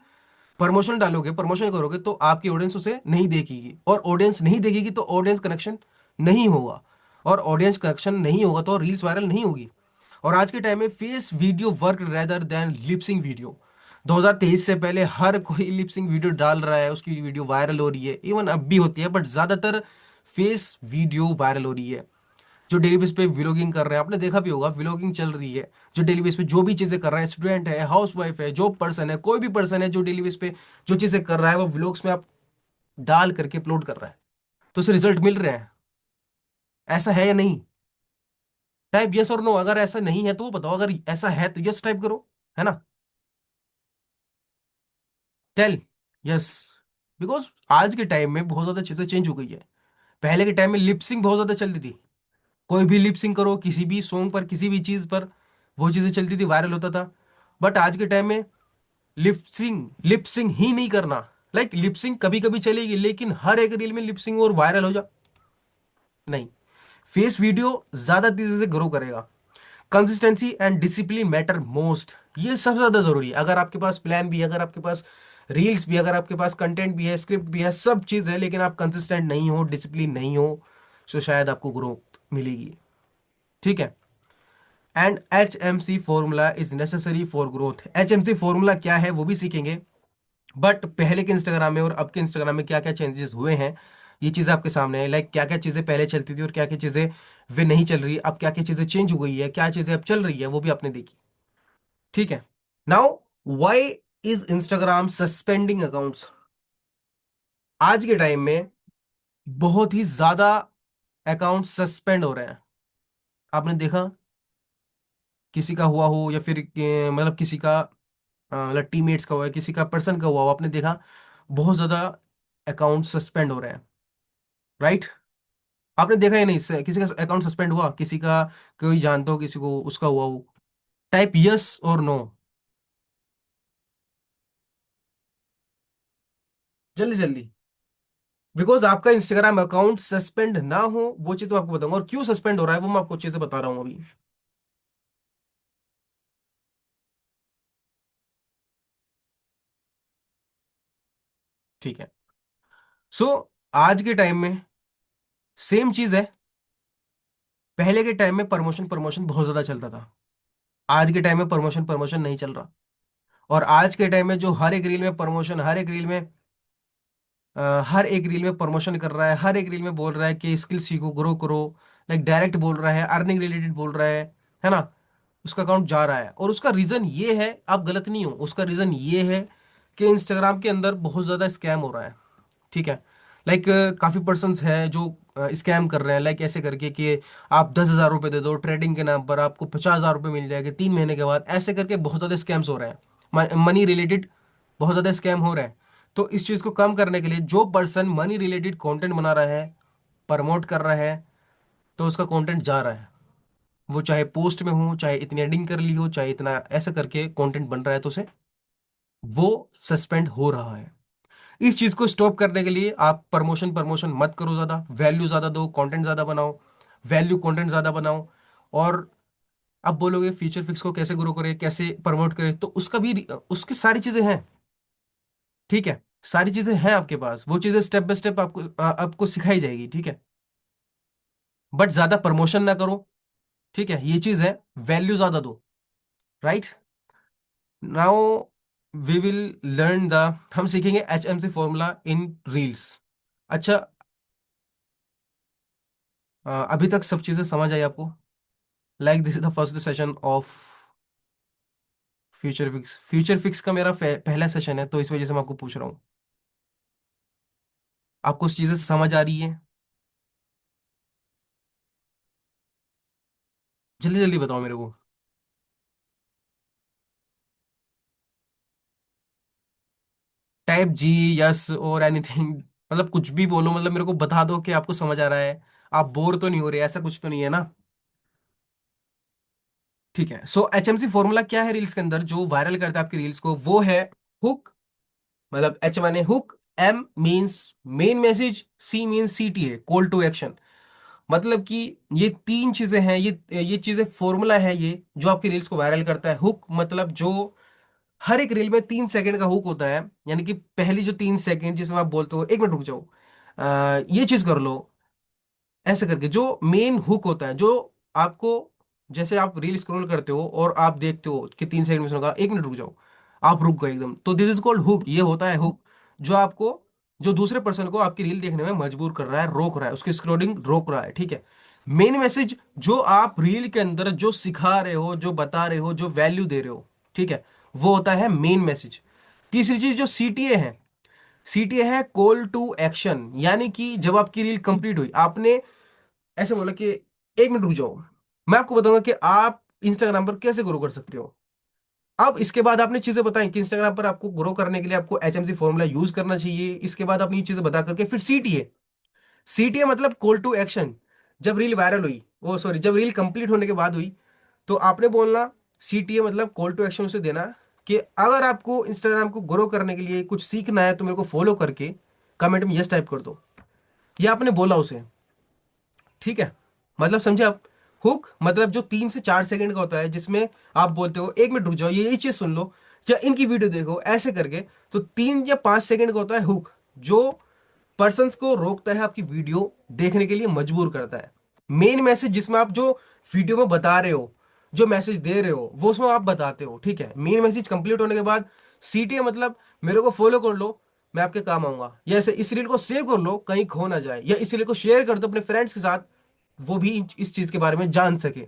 प्रमोशन डालोगे, प्रमोशन करोगे, तो आपकी ऑडियंस उसे नहीं देखेगी, और ऑडियंस नहीं देखेगी तो ऑडियंस कनेक्शन नहीं होगा, और ऑडियंस कनेक्शन नहीं होगा तो रील्स वायरल नहीं होगी। और आज के टाइम में face video work rather than lipsync video. 2023 से पहले हर कोई लिपसिंग वीडियो डाल रहा है, उसकी वीडियो वायरल हो रही है, इवन अब भी होती है, बट ज्यादातर फेस वीडियो वायरल हो रही है। जो डेली बेस पे व्लॉगिंग कर रहे हैं, आपने देखा भी होगा, व्लॉगिंग चल रही है, जो डेली बेस पे जो भी चीजें कर रहे हैं, स्टूडेंट है, हाउस वाइफ है, जॉब पर्सन है, कोई भी पर्सन है जो डेली बेस पे जो चीजें कर रहा है वो व्लॉग्स में आप डाल करके अपलोड कर रहा है, तो उसे रिजल्ट मिल रहे हैं। ऐसा है या नहीं? टाइप यस और नो। अगर ऐसा नहीं है तो वो बताओ, अगर ऐसा है तो यस टाइप करो, है ना। Tell yes. बिकॉज आज के टाइम में बहुत ज्यादा चीजें चेंज हो गई है। पहले के टाइम में लिपसिंग बहुत ज्यादा चलती थी, कोई भी लिपसिंग करो किसी भी सॉन्ग पर, किसी भी चीज पर, वो चीजें चलती थी, वायरल होता था। बट आज के टाइम में लिपसिंग लिपसिंग ही नहीं करना। लाइक लिपसिंग कभी कभी चलेगी, लेकिन हर एक रील में लिपसिंग और वायरल हो जा, नहीं। फेस वीडियो ज्यादा तेजी से ग्रो करेगा। Consistency and discipline matter most. ये सबसे ज्यादा जरूरी है। अगर आपके पास प्लान भी है, अगर आपके पास रील्स भी है, अगर आपके पास कंटेंट भी है, स्क्रिप्ट भी है, सब चीज है, लेकिन आप कंसिस्टेंट नहीं हो, डिसिप्लिन नहीं हो, तो शायद आपको ग्रोथ मिलेगी। ठीक है। And HMC formula is necessary for growth. HMC formula क्या है वो भी सीखेंगे, बट पहले के इंस्टाग्राम में और अब के इंस्टाग्राम में क्या क्या चेंजेस हुए हैं ये चीज़ें आपके सामने है। लाइक क्या क्या चीज़ें पहले चलती थी और क्या क्या चीज़ें वे नहीं चल रही, अब क्या क्या चीज़ें चेंज हो गई है, क्या चीज़ें अब चल रही है वो भी आपने देखी। ठीक है। Now why is Instagram suspending accounts. आज के टाइम में बहुत ही ज्यादा अकाउंट सस्पेंड हो रहे हैं। आपने देखा किसी का हुआ हो या फिर मतलब किसी का मतलब टीममेट्स का हुआ है, किसी का पर्सन का हुआ हो, आपने देखा बहुत ज्यादा अकाउंट सस्पेंड हो रहे हैं, राइट। आपने देखा ही नहीं, किसी का अकाउंट सस्पेंड हुआ, किसी का कोई जानता हो किसी को उसका हुआ हो। टाइप यस और नो, जल्दी जल्दी। बिकॉज आपका इंस्टाग्राम अकाउंट सस्पेंड ना हो वो चीज मैं आपको बताऊंगा, और क्यों सस्पेंड हो रहा है वो मैं आपको चीजें बता रहा हूँ अभी। ठीक है। सो आज के टाइम में सेम चीज है। पहले के टाइम में प्रमोशन प्रमोशन बहुत ज्यादा चलता था, आज के टाइम में प्रमोशन प्रमोशन नहीं चल रहा। और आज के टाइम में जो हर एक रील में प्रमोशन, हर एक रील में हर एक रील में प्रमोशन कर रहा है, हर एक रील में बोल रहा है कि स्किल सीखो ग्रो करो। लाइक डायरेक्ट बोल रहा है, अर्निंग रिलेटेड बोल रहा है ना। उसका अकाउंट जा रहा है और उसका रीजन ये है, आप गलत नहीं हो, उसका रीजन ये है कि इंस्टाग्राम के अंदर बहुत ज्यादा स्कैम हो रहा है। ठीक है। लाइक काफी पर्सन्स हैं जो स्कैम कर रहे हैं, लाइक ऐसे करके कि आप 10,000 रुपये दे दो ट्रेडिंग के नाम पर, आपको 50,000 रुपये मिल जाएंगे 3 महीने के बाद, ऐसे करके बहुत ज्यादा स्कैम्स हो रहे हैं मनी रिलेटेड, बहुत ज्यादा स्कैम हो रहे हैं। तो इस चीज को कम करने के लिए जो पर्सन मनी रिलेटेड कंटेंट बना रहा है, प्रमोट कर रहा है, तो उसका कंटेंट जा रहा है। वो चाहे पोस्ट में हो, चाहे इतनी एडिंग कर ली हो, चाहे इतना ऐसा करके कंटेंट बन रहा है, तो उसे वो सस्पेंड हो रहा है। इस चीज को स्टॉप करने के लिए आप प्रमोशन प्रमोशन मत करो, ज्यादा वैल्यू ज्यादा दो, कंटेंट ज्यादा बनाओ, वैल्यू कंटेंट ज्यादा बनाओ। और आप बोलोगे फीचर फिक्स को कैसे ग्रो करें, कैसे प्रमोट करें, तो उसका भी उसकी सारी चीजें हैं। ठीक है। सारी चीजें हैं आपके पास, वो चीजें स्टेप बाय स्टेप आपको आपको सिखाई जाएगी। ठीक है। बट ज्यादा प्रमोशन ना करो। ठीक है, ये चीज है। वैल्यू ज्यादा दो, right. Now we will learn the, हम सीखेंगे HMC फॉर्मूला इन रील्स। अच्छा, अभी तक सब चीजें समझ आई आपको? Like this is the first session of future fix. Future fix का मेरा पहला सेशन है, तो इस वजह से मैं आपको पूछ रहा हूँ। आपको चीजें समझ आ रही है? जल्दी जल्दी बताओ मेरे को। टाइप जी, यस और एनीथिंग, मतलब कुछ भी बोलो, मतलब मेरे को बता दो कि आपको समझ आ रहा है। आप बोर तो नहीं हो रहे, ऐसा कुछ तो नहीं है ना? ठीक है। सो HMC फॉर्मूला क्या है रील्स के अंदर जो वायरल करता है आपकी रील्स को, वो है हुक। मतलब H माने hook, M means main message, C means CTA call to action. मतलब कि ये तीन चीजें हैं, ये चीजें फॉर्मूला है ये जो आपकी रील्स को वायरल करता है। हुक मतलब जो हर एक रील में 3 सेकंड का हुक होता है, यानी कि पहली जो 3 सेकंड जिसमें आप बोलते हो 1 मिनट रुक जाओ, ये चीज कर लो, ऐसे करके जो मेन हुक होता है, जो आपको, जैसे आप रील स्क्रॉल करते हो और आप देखते हो कि 3 सेकंड में सुना 1 मिनट रुक जाओ, आप रुक गए एकदम, तो दिस इज कॉल्ड हुक। ये होता है हुक जो आपको, जो दूसरे पर्सन को आपकी रील देखने में मजबूर कर रहा है, रोक रहा है, उसकी स्क्रॉलिंग रोक रहा है। ठीक है। मेन मैसेज जो आप रील के अंदर जो सिखा रहे हो, जो बता रहे हो, जो वैल्यू दे रहे हो, ठीक है, वो होता है मेन मैसेज। तीसरी चीज जो CTA है, CTA है कॉल टू एक्शन, यानी कि जब आपकी रील कंप्लीट हुई, आपने ऐसे बोला कि 1 मिनट रुक जाओ, मैं आपको बताऊंगा कि आप इंस्टाग्राम पर कैसे ग्रो कर सकते हो। अब इसके बाद आपने चीजें बताई कि इंस्टाग्राम पर आपको ग्रो करने के लिए आपको HMC फॉर्मूला यूज करना चाहिए। इसके बाद आपने ये चीजें बता करके फिर CTA, CTA मतलब कॉल टू एक्शन। जब रील वायरल हुई, ओ सॉरी, जब रील कंप्लीट होने के बाद हुई, तो आपने बोलना CTA मतलब कॉल टू एक्शन उसे देना कि अगर आपको इंस्टाग्राम को ग्रो करने के लिए कुछ सीखना है तो मेरे को फॉलो करके कमेंट में यस टाइप कर दो। ये आपने बोला उसे। ठीक है। मतलब समझे आप? हुक मतलब जो 3 से 4 सेकंड का होता है, जिसमें आप बोलते हो 1 मिनट रुक जाओ, ये चीज सुन लो, या इनकी वीडियो देखो, ऐसे करके। तो 3 या 5 सेकंड का होता है हुक, जो पर्सन्स को रोकता है, आपकी वीडियो देखने के लिए मजबूर करता है। मेन मैसेज जिसमें आप जो वीडियो में बता रहे हो, जो मैसेज दे रहे हो वो उसमें आप बताते हो, ठीक है। मेन मैसेज कंप्लीट होने के बाद सीटीए मतलब मेरे को फॉलो कर लो, मैं आपके काम आऊंगा, या ऐसे इस रील को सेव कर लो कहीं खो ना जाए, या इस रील को शेयर कर दो अपने फ्रेंड्स के साथ, वो भी इस चीज के बारे में जान सके।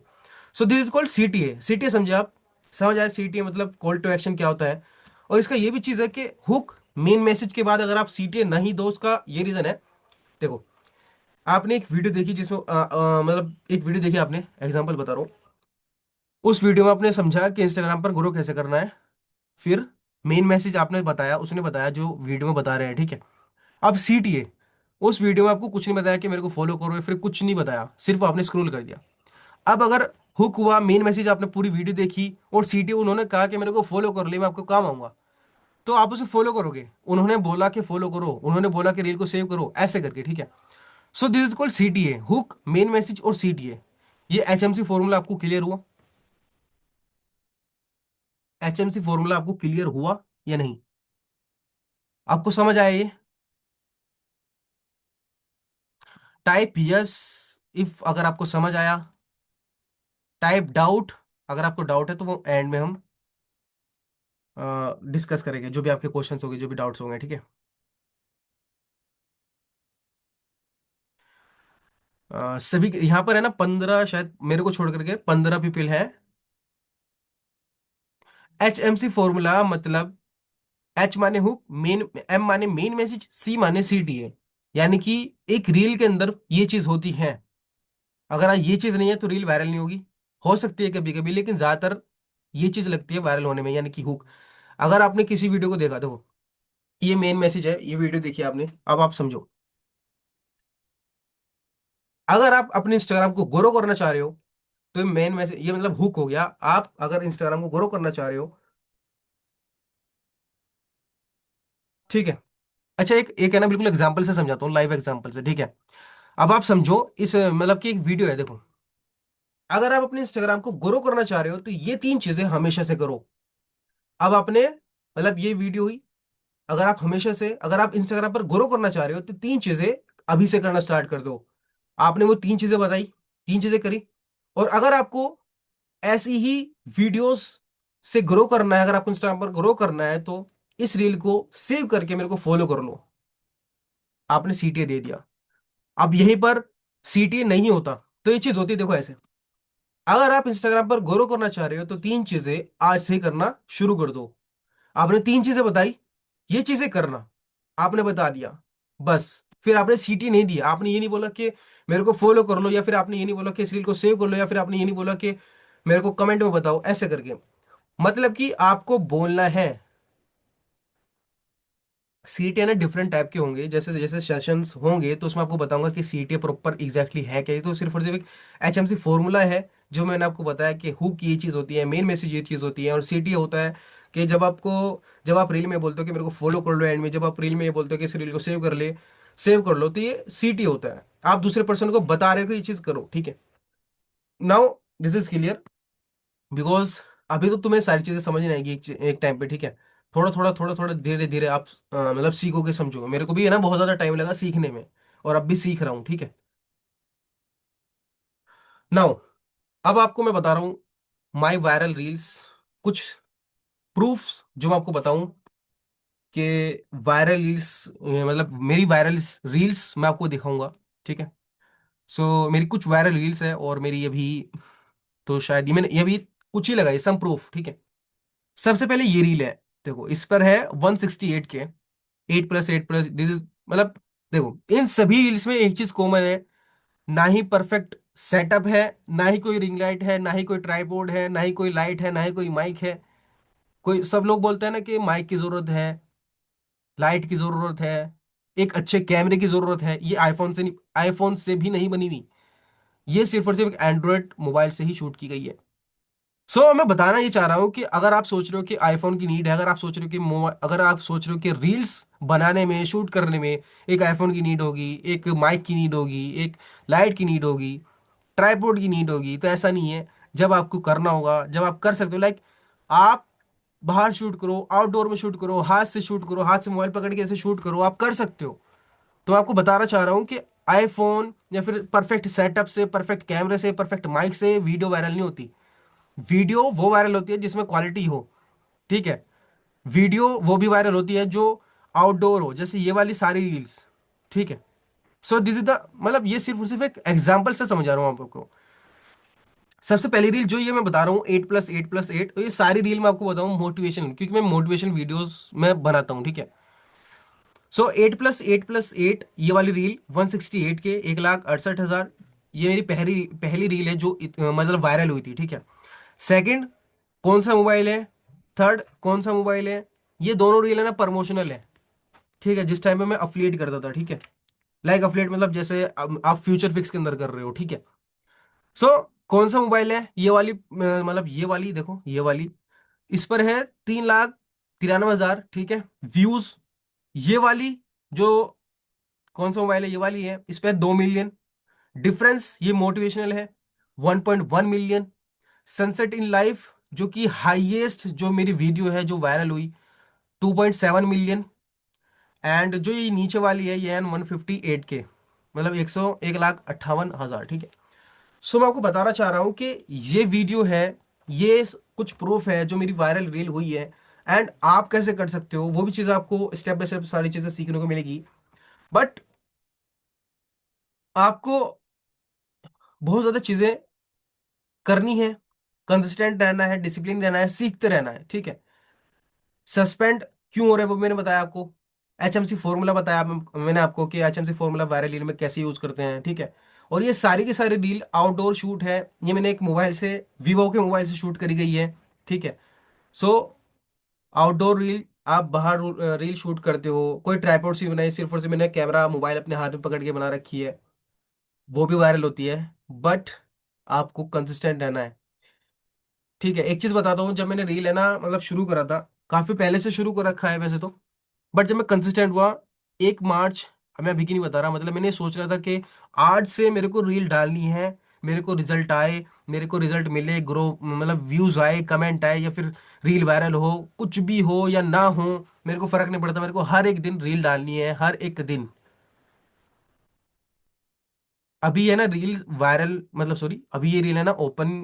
So this is called CTA. CTA समझे आप? समझ आया सीटीए मतलब कॉल टू एक्शन क्या होता है। और इसका ये भी चीज है कि हुक मेन मैसेज के बाद अगर आप सीटीए नहीं दो, उसका ये रीजन है। देखो, आपने एक वीडियो देखी जिसमें मतलब एक वीडियो देखी आपने, एग्जांपल बता रहा हूँ। उस वीडियो में आपने समझा कि इंस्टाग्राम पर ग्रो कैसे करना है, फिर मेन मैसेज आपने बताया, उसने बताया जो वीडियो में बता रहे हैं, ठीक है। अब सीटीए, उस वीडियो में आपको कुछ नहीं बताया कि मेरे को फॉलो करो, या फिर कुछ नहीं बताया, सिर्फ आपने स्क्रॉल कर दिया। अब अगर हुक हुआ मेन मैसेज, आपने पूरी वीडियो देखी और सीटीए उन्होंने कहा कि मेरे को फॉलो कर ले, मैं आपको काम आऊंगा, तो आप उसे फॉलो करोगे। उन्होंने बोला कि फॉलो करो, उन्होंने बोला कि रील को सेव करो, ऐसे करके, ठीक है। So this is called CTA, hook main message और सीटीए। ये एचएमसी फॉर्मूला आपको क्लियर हुआ? एचएमसी फॉर्मूला आपको क्लियर हुआ या नहीं? आपको समझ आया ये? टाइप यस इफ अगर आपको समझ आया, टाइप डाउट अगर आपको डाउट है, तो वो एंड में हम डिस्कस करेंगे, जो भी आपके क्वेश्चंस होंगे, जो भी डाउट्स होंगे, ठीक है। सभी यहाँ पर है ना 15, शायद मेरे को छोड़ करके 15 पीपल है। एच एम सी फॉर्मूला मतलब एच माने हुक, मेन, एम माने मेन मैसेज, सी माने सी टी है। यानी कि एक रील के अंदर ये चीज होती है। अगर ये चीज नहीं है तो रील वायरल नहीं होगी। हो सकती है कभी कभी, लेकिन ज्यादातर ये चीज लगती है वायरल होने में, यानी कि हुक। अगर आपने किसी वीडियो को देखा, देखो ये मेन मैसेज है, ये वीडियो देखी आपने, अब आप समझो। अगर आप अपने इंस्टाग्राम को ग्रो करना चाह रहे हो, तो मेन मैसेज ये मतलब हुक हो गया। आप अगर इंस्टाग्राम को ग्रो करना चाह रहे हो, ठीक है। अच्छा, एक एक है ना, बिल्कुल एग्जांपल से समझाता हूँ, लाइव एग्जांपल से, ठीक है। अब आप समझो, इस मतलब कि एक वीडियो है, देखो। अगर आप अपने इंस्टाग्राम को ग्रो करना चाह रहे हो, तो ये तीन चीजें हमेशा से करो। अब आपने मतलब ये वीडियो हुई, अगर आप हमेशा से, अगर आप इंस्टाग्राम पर ग्रो करना चाह रहे हो, तो तीन चीजें अभी से करना स्टार्ट कर दो। आपने वो तीन चीजें बताई, तीन चीजें करी। और अगर आपको ऐसी ही वीडियोस से ग्रो करना है, अगर आपको इंस्टाग्राम पर ग्रो करना है, तो इस रील को सेव करके मेरे को फॉलो कर लो। आपने सीटीए दे दिया। अब यहीं पर सीटीए नहीं होता, तो ये चीज होती, देखो ऐसे। अगर आप इंस्टाग्राम पर ग्रो करना चाह रहे हो, तो तीन चीजें आज से ही करना शुरू कर दो। आपने तीन चीजें बताई, ये चीजें करना आपने बता दिया, बस। फिर आपने सीटी नहीं दिया, आपने ये नहीं बोला कि मेरे को फॉलो कर लो, या फिर आपने ये नहीं बोला कि इस रील को सेव कर लो, या फिर आपने ये नहीं बोला कि मेरे को कमेंट में बताओ, ऐसे करके। मतलब कि आपको बोलना है। सीटीए ना डिफरेंट टाइप के होंगे, जैसे जैसे सेशंस होंगे तो उसमें आपको बताऊंगा कि सीटीए प्रॉपर एग्जैक्टली है क्या। ये तो सिर्फ और सिर्फ एक एचएमसी फॉर्मूला है, जो मैंने आपको बताया कि हु की ये चीज़ होती है, मेन मैसेज ये चीज़ होती है। और सीटीए होता है कि जब आप रील में बोलते हो कि मेरे को फॉलो कर लो, एंड में जब आप रील में ये बोलते हो कि इस रील को सेव कर लो, तो ये सीटी होता है। आप दूसरे पर्सन को बता रहे हो कि ये चीज़ करो, ठीक है। Now this is clear, because अभी तो तुम्हें सारी चीजें समझ नहीं आएगी एक टाइम पे, ठीक है। थोड़ा थोड़ा धीरे धीरे आप मतलब सीखोगे, समझोगे। मेरे को भी है ना बहुत ज्यादा टाइम लगा सीखने में, और अब भी सीख रहा हूँ, ठीक है। नाउ अब आपको मैं बता रहा हूँ माई वायरल रील्स, कुछ प्रूफ्स जो मैं आपको बताऊं कि वायरल रील्स मतलब मेरी वायरल रील्स मैं आपको दिखाऊंगा, ठीक है। सो मेरी कुछ वायरल रील्स है, और मेरी अभी तो शायद ये अभी कुछ ही लगाई, सम प्रूफ, ठीक है। सबसे पहले ये रील है, देखो इस पर है 168 के, 8+8+, दिस इज मतलब, देखो इन सभी रील्स में एक चीज कॉमन है। ना ही परफेक्ट सेटअप है, ना ही कोई रिंग लाइट है, ना ही कोई ट्राइपॉड है, ना ही कोई लाइट है, ना ही कोई माइक है। कोई सब लोग बोलते हैं ना कि माइक की जरूरत है, लाइट की जरूरत है, एक अच्छे कैमरे की जरूरत है। ये आईफोन से भी नहीं बनी हुई। ये सिर्फ और सिर्फ एक एंड्रॉयड मोबाइल से ही शूट की गई है। मैं बताना ये चाह रहा हूँ कि अगर आप सोच रहे हो कि आईफोन की नीड है, अगर आप सोच रहे हो कि अगर आप सोच रहे हो कि रील्स बनाने में, शूट करने में एक आईफोन की नीड होगी, एक माइक की नीड होगी, एक लाइट की नीड होगी, ट्राइपॉड की नीड होगी, तो ऐसा नहीं है। जब आपको करना होगा, जब आप कर सकते हो, लाइक आप बाहर शूट करो, आउटडोर में शूट करो, हाथ से शूट करो, हाथ से मोबाइल पकड़ के ऐसे शूट करो, आप कर सकते हो। तो मैं आपको बताना चाह रहा हूँ कि आईफोन या फिर परफेक्ट सेटअप से, परफेक्ट कैमरे से, परफेक्ट माइक से वीडियो वायरल नहीं होती। वीडियो वो वायरल होती है जिसमें क्वालिटी हो, ठीक है। वीडियो वो भी वायरल होती है जो आउटडोर हो, जैसे ये वाली सारी रील्स, ठीक है। सो दिस इज द, मतलब ये सिर्फ और सिर्फ एक एग्जाम्पल से समझा रहा हूँ आप आपको। सबसे पहली रील जो ये मैं बता रहा हूँ 8+8+8, तो ये सारी रील मैं आपको बताऊँ मोटिवेशन, क्योंकि मैं मोटिवेशन वीडियोस में बनाता हूँ, ठीक है। सो 8+8+8 ये वाली रील 168 के, 1,68,000, ये मेरी पहली पहली रील है जो मतलब वायरल हुई थी, ठीक है। सेकंड, कौन सा मोबाइल है। थर्ड, कौन सा मोबाइल है। ये दोनों रील है ना प्रमोशनल है, ठीक है, जिस टाइम पे मैं अफिलिएट करता था, ठीक है। लाइक अफिलिएट मतलब जैसे आप फ्यूचर फिक्स के अंदर कर रहे हो, ठीक है। सो कौन सा मोबाइल है, ये वाली मतलब ये वाली देखो, ये वाली, इस पर है 3,93,000, ठीक है, व्यूज। ये वाली जो कौन सा मोबाइल है, ये वाली है, इस पे 2 मिलियन। डिफरेंस ये मोटिवेशनल है, 1.1 मिलियन। सनसेट इन लाइफ जो कि हाईएस्ट जो मेरी वीडियो है जो वायरल हुई, 2.7 मिलियन। एंड जो ये नीचे वाली है ये है 158 के, मतलब 1,58,000, ठीक है। सो मैं आपको बताना चाह रहा हूँ कि ये वीडियो है, ये कुछ प्रूफ है जो मेरी वायरल रील हुई है। एंड आप कैसे कर सकते हो वो भी चीज़ आपको स्टेप बाय स्टेप सारी चीज़ें सीखने को मिलेगी। बट आपको बहुत ज़्यादा चीज़ें करनी है, कंसिस्टेंट रहना है, डिसिप्लिन रहना है, सीखते रहना है, ठीक है। सस्पेंड क्यों हो रहा है वो मैंने बताया आपको। HMC फॉर्मूला बताया मैंने आपको कि HMC फॉर्मूला वायरल रील में कैसे यूज करते हैं, ठीक है। और ये सारी की सारी रील आउटडोर शूट है, ये मैंने एक मोबाइल से, वीवो के मोबाइल से शूट करी गई है, ठीक है। सो आउटडोर रील, आप बाहर रील शूट करते हो, कोई ट्राइपॉड से बनाई, सिर्फ और सिर्फ मैंने कैमरा मोबाइल अपने हाथ में पकड़ के बना रखी है, वो भी वायरल होती है। बट आपको कंसिस्टेंट रहना है, ठीक है। एक चीज बताता हूँ, जब मैंने रील है ना मतलब शुरू करा था, काफी पहले से शुरू कर रखा है वैसे तो, बट जब मैं कंसिस्टेंट हुआ 1 मार्च, मैं अभी की नहीं बता रहा, मतलब मैंने सोच रहा था कि आज से मेरे को रील डालनी है, मेरे को रिजल्ट आए, मेरे को रिजल्ट मिले, ग्रो मतलब व्यूज आए, कमेंट आए, या फिर रील वायरल हो, कुछ भी हो या ना हो, मेरे को फर्क नहीं पड़ता, मेरे को हर एक दिन रील डालनी है, हर एक दिन। अभी है ना रील वायरल, मतलब सॉरी, अभी ये रील है ना ओपन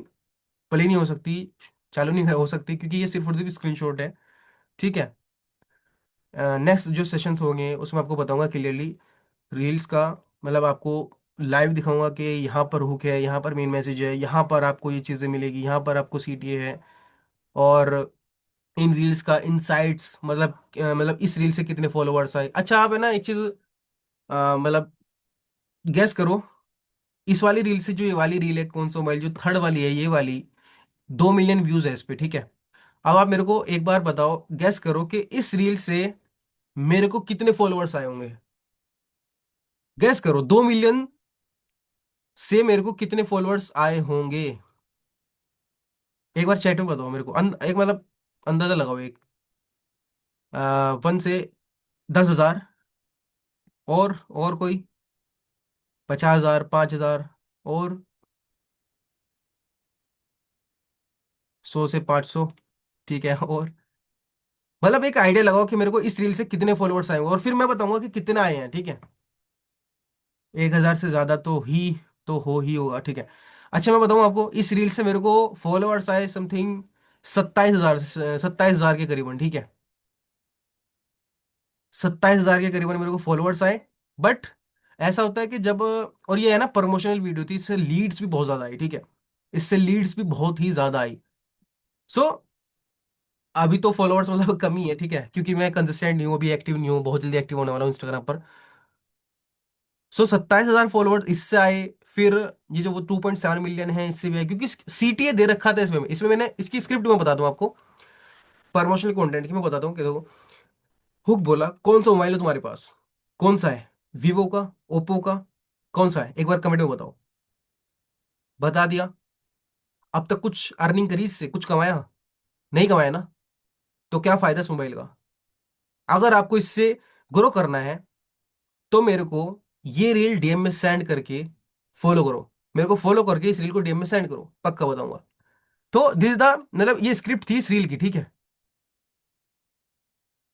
प्ले नहीं हो सकती, चालू नहीं हो सकती, क्योंकि ये सिर्फ और सिर्फ स्क्रीनशॉट है, ठीक है। नेक्स्ट जो सेशंस होंगे उसमें आपको बताऊंगा क्लियरली रील्स का, मतलब आपको लाइव दिखाऊंगा कि यहाँ पर हुक है, यहाँ पर मेन मैसेज है, यहाँ पर आपको ये चीज़ें मिलेगी, यहाँ पर आपको CTA है। और इन रील्स का इनसाइट्स, मतलब मतलब इस रील से कितने फॉलोअर्स आए। अच्छा आप है ना एक चीज़ मतलब गैस करो, इस वाली रील से जो ये वाली रील है, कौन सा मोबाइल, जो थर्ड वाली है ये वाली, 2 मिलियन व्यूज है इस पे, ठीक है। अब आप मेरे को एक बार बताओ, गैस करो कि इस रील से मेरे को कितने फॉलोअर्स आए होंगे। गैस करो 2 मिलियन से मेरे को कितने फॉलोअर्स आए होंगे। एक बार चैट में बताओ मेरे को, एक मतलब अंदाजा लगाओ एक, 1 से 10,000, और कोई 50,000, 5,000, और 100 से 500, ठीक है। और मतलब एक आइडिया लगाओ कि मेरे को इस रील से कितने फॉलोअर्स आए होंगे, और फिर मैं बताऊंगा कि कितने आए हैं, ठीक है। 1,000 से ज्यादा तो हो ही होगा, ठीक है। अच्छा मैं बताऊं आपको, इस रील से मेरे को फॉलोअर्स आए समथिंग 27,000, 27,000 के करीबन, ठीक है। 27,000 के करीबन मेरे को फॉलोअर्स आए। बट ऐसा होता है कि जब, और ये है ना प्रमोशनल वीडियो थी, इससे लीड्स भी बहुत ज्यादा आई, ठीक है। इससे लीड्स भी बहुत ही ज्यादा आई। सो अभी तो फॉलोअर्स मतलब कम ही है, ठीक है, क्योंकि मैं कंसिस्टेंट नहीं हूँ, अभी एक्टिव नहीं हूँ, बहुत जल्दी एक्टिव होने वाला हूँ इंस्टाग्राम पर। सो 27,000 फॉलोअर्स इससे आए। फिर ये जो वो 2.7 मिलियन है इससे भी आए, क्योंकि CTA दे रखा था इसमें, मैंने इसकी स्क्रिप्ट मैं बता दूं आपको, प्रमोशनल कंटेंट की मैं बताता हूँ कि देखो, हुक बोला कौन सा मोबाइल है तुम्हारे पास, कौन सा है, वीवो का, ओप्पो का, कौन सा है, एक बार कमेंट में बताओ। बता दिया। अब तक कुछ अर्निंग करी इससे, कुछ कमाया, नहीं कमाया ना, तो क्या फायदा इस मोबाइल का। अगर आपको इससे ग्रो करना है तो मेरे को ये रील DM में सेंड करके फॉलो करो, मेरे को फॉलो करके इस रील को DM में सेंड करो, पक्का बताऊंगा। तो दिस द, मतलब ये स्क्रिप्ट थी इस रील की, ठीक है।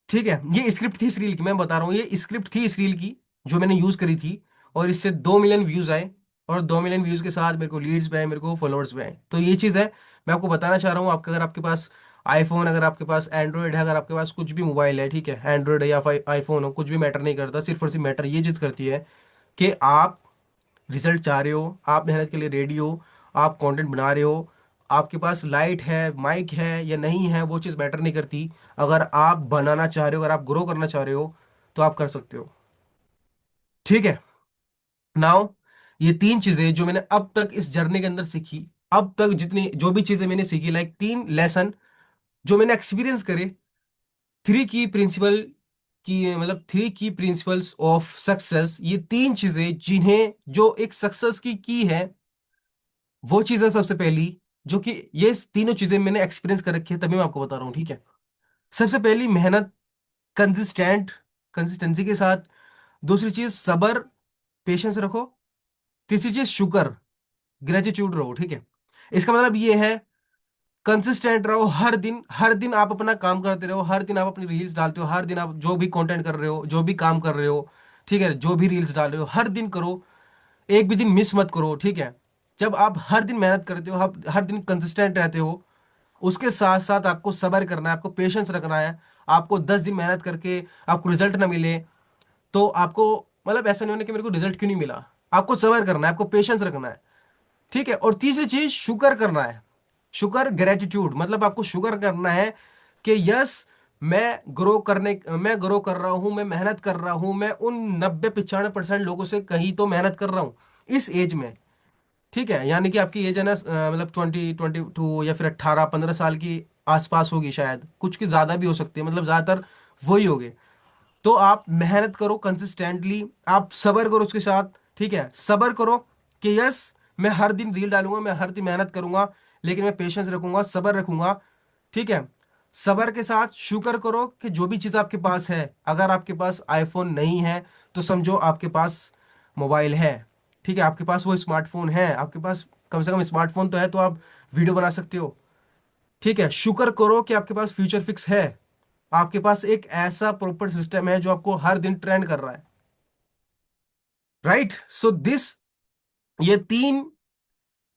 ठीक है, ये स्क्रिप्ट थी इस रील की, मैं बता रहा हूँ ये स्क्रिप्ट थी इस रील की जो मैंने यूज करी थी। और इससे 2 मिलियन व्यूज आए, और 2 मिलियन व्यूज के साथ मेरे को लीड्स भी आए, मेरे को फॉलोअर्स भी आए। तो ये चीज़ है, मैं आपको बताना चाह रहा हूँ। आपका, अगर आपके पास आईफोन, अगर आपके पास एंड्रॉयड है, अगर आपके पास कुछ भी मोबाइल है, ठीक है, एंड्रॉयड है या आईफोन हो, कुछ भी मैटर नहीं करता। सिर्फ और सिर्फ मैटर ये चीज़ करती है कि आप रिजल्ट चाह रहे हो, आप मेहनत के लिए रेडी हो, आप कंटेंट बना रहे हो, आपके पास लाइट है, माइक है या नहीं है, वो चीज़ मैटर नहीं करती। अगर आप बनाना चाह रहे हो, अगर आप ग्रो करना चाह रहे हो, तो आप कर सकते हो। ठीक है। नाउ, ये तीन चीजें जो मैंने अब तक इस जर्नी के अंदर सीखी, अब तक जितनी जो भी चीजें मैंने सीखी, लाइक 3 लेसन जो मैंने एक्सपीरियंस करे, थ्री की प्रिंसिपल की, मतलब 3 की प्रिंसिपल्स ऑफ सक्सेस, ये 3 चीजें जिन्हें, जो एक सक्सेस की है, वो चीज है सबसे पहली, जो कि ये तीनों चीजें मैंने एक्सपीरियंस कर रखी है, तभी मैं आपको बता रहा हूँ। ठीक है। सबसे पहली मेहनत, कंसिस्टेंट, कंसिस्टेंसी के साथ। दूसरी चीज सबर, पेशेंस रखो। तीसरी चीज शुक्र, ग्रेटिट्यूड रहो। ठीक है। इसका मतलब ये है, कंसिस्टेंट रहो, हर दिन, हर दिन आप अपना काम करते रहो, हर दिन आप अपनी रील्स डालते हो, हर दिन आप जो भी कंटेंट कर रहे हो, जो भी काम कर रहे हो, ठीक है, जो भी रील्स डाल रहे हो, हर दिन करो। एक भी दिन मिस मत करो। ठीक है। जब आप हर दिन मेहनत करते हो, आप हर दिन कंसिस्टेंट रहते हो, उसके साथ साथ आपको सब्र करना है, आपको पेशेंस रखना है। आपको 10 दिन मेहनत करके आपको रिजल्ट ना मिले, तो आपको, मतलब ऐसा नहीं होना कि मेरे को रिजल्ट क्यों नहीं मिला। आपको सब्र करना है, आपको पेशेंस रखना है। ठीक है। और तीसरी चीज शुक्र करना है। शुक्र, ग्रेटिट्यूड, मतलब आपको शुक्र करना है कि यस, मैं ग्रो कर रहा हूं, मैं मेहनत कर रहा हूं, मैं उन 90-95% लोगों से कहीं तो मेहनत कर रहा हूं इस एज में। ठीक है। यानी कि आपकी एज है ना, मतलब 22 या फिर 18-15 साल की आसपास होगी, शायद कुछ की ज्यादा भी हो सकती है, मतलब ज्यादातर वही होगे। तो आप मेहनत करो कंसिस्टेंटली, आप सबर करो उसके साथ। ठीक है। सबर करो कि यस, मैं हर दिन रील डालूंगा, मैं हर दिन मेहनत करूंगा, लेकिन मैं पेशेंस रखूंगा, सबर रखूंगा। ठीक है। सबर के साथ शुक्र करो कि जो भी चीज़ आपके पास है, अगर आपके पास आईफोन नहीं है, तो समझो आपके पास मोबाइल है। ठीक है। आपके पास वो स्मार्टफोन है, आपके पास कम से कम स्मार्टफोन तो है, तो आप वीडियो बना सकते हो। ठीक है। शुक्र करो कि आपके पास फ्यूचर फिक्स है, आपके पास एक ऐसा प्रॉपर सिस्टम है जो आपको हर दिन ट्रेंड कर रहा है। राइट। सो दिस, ये तीन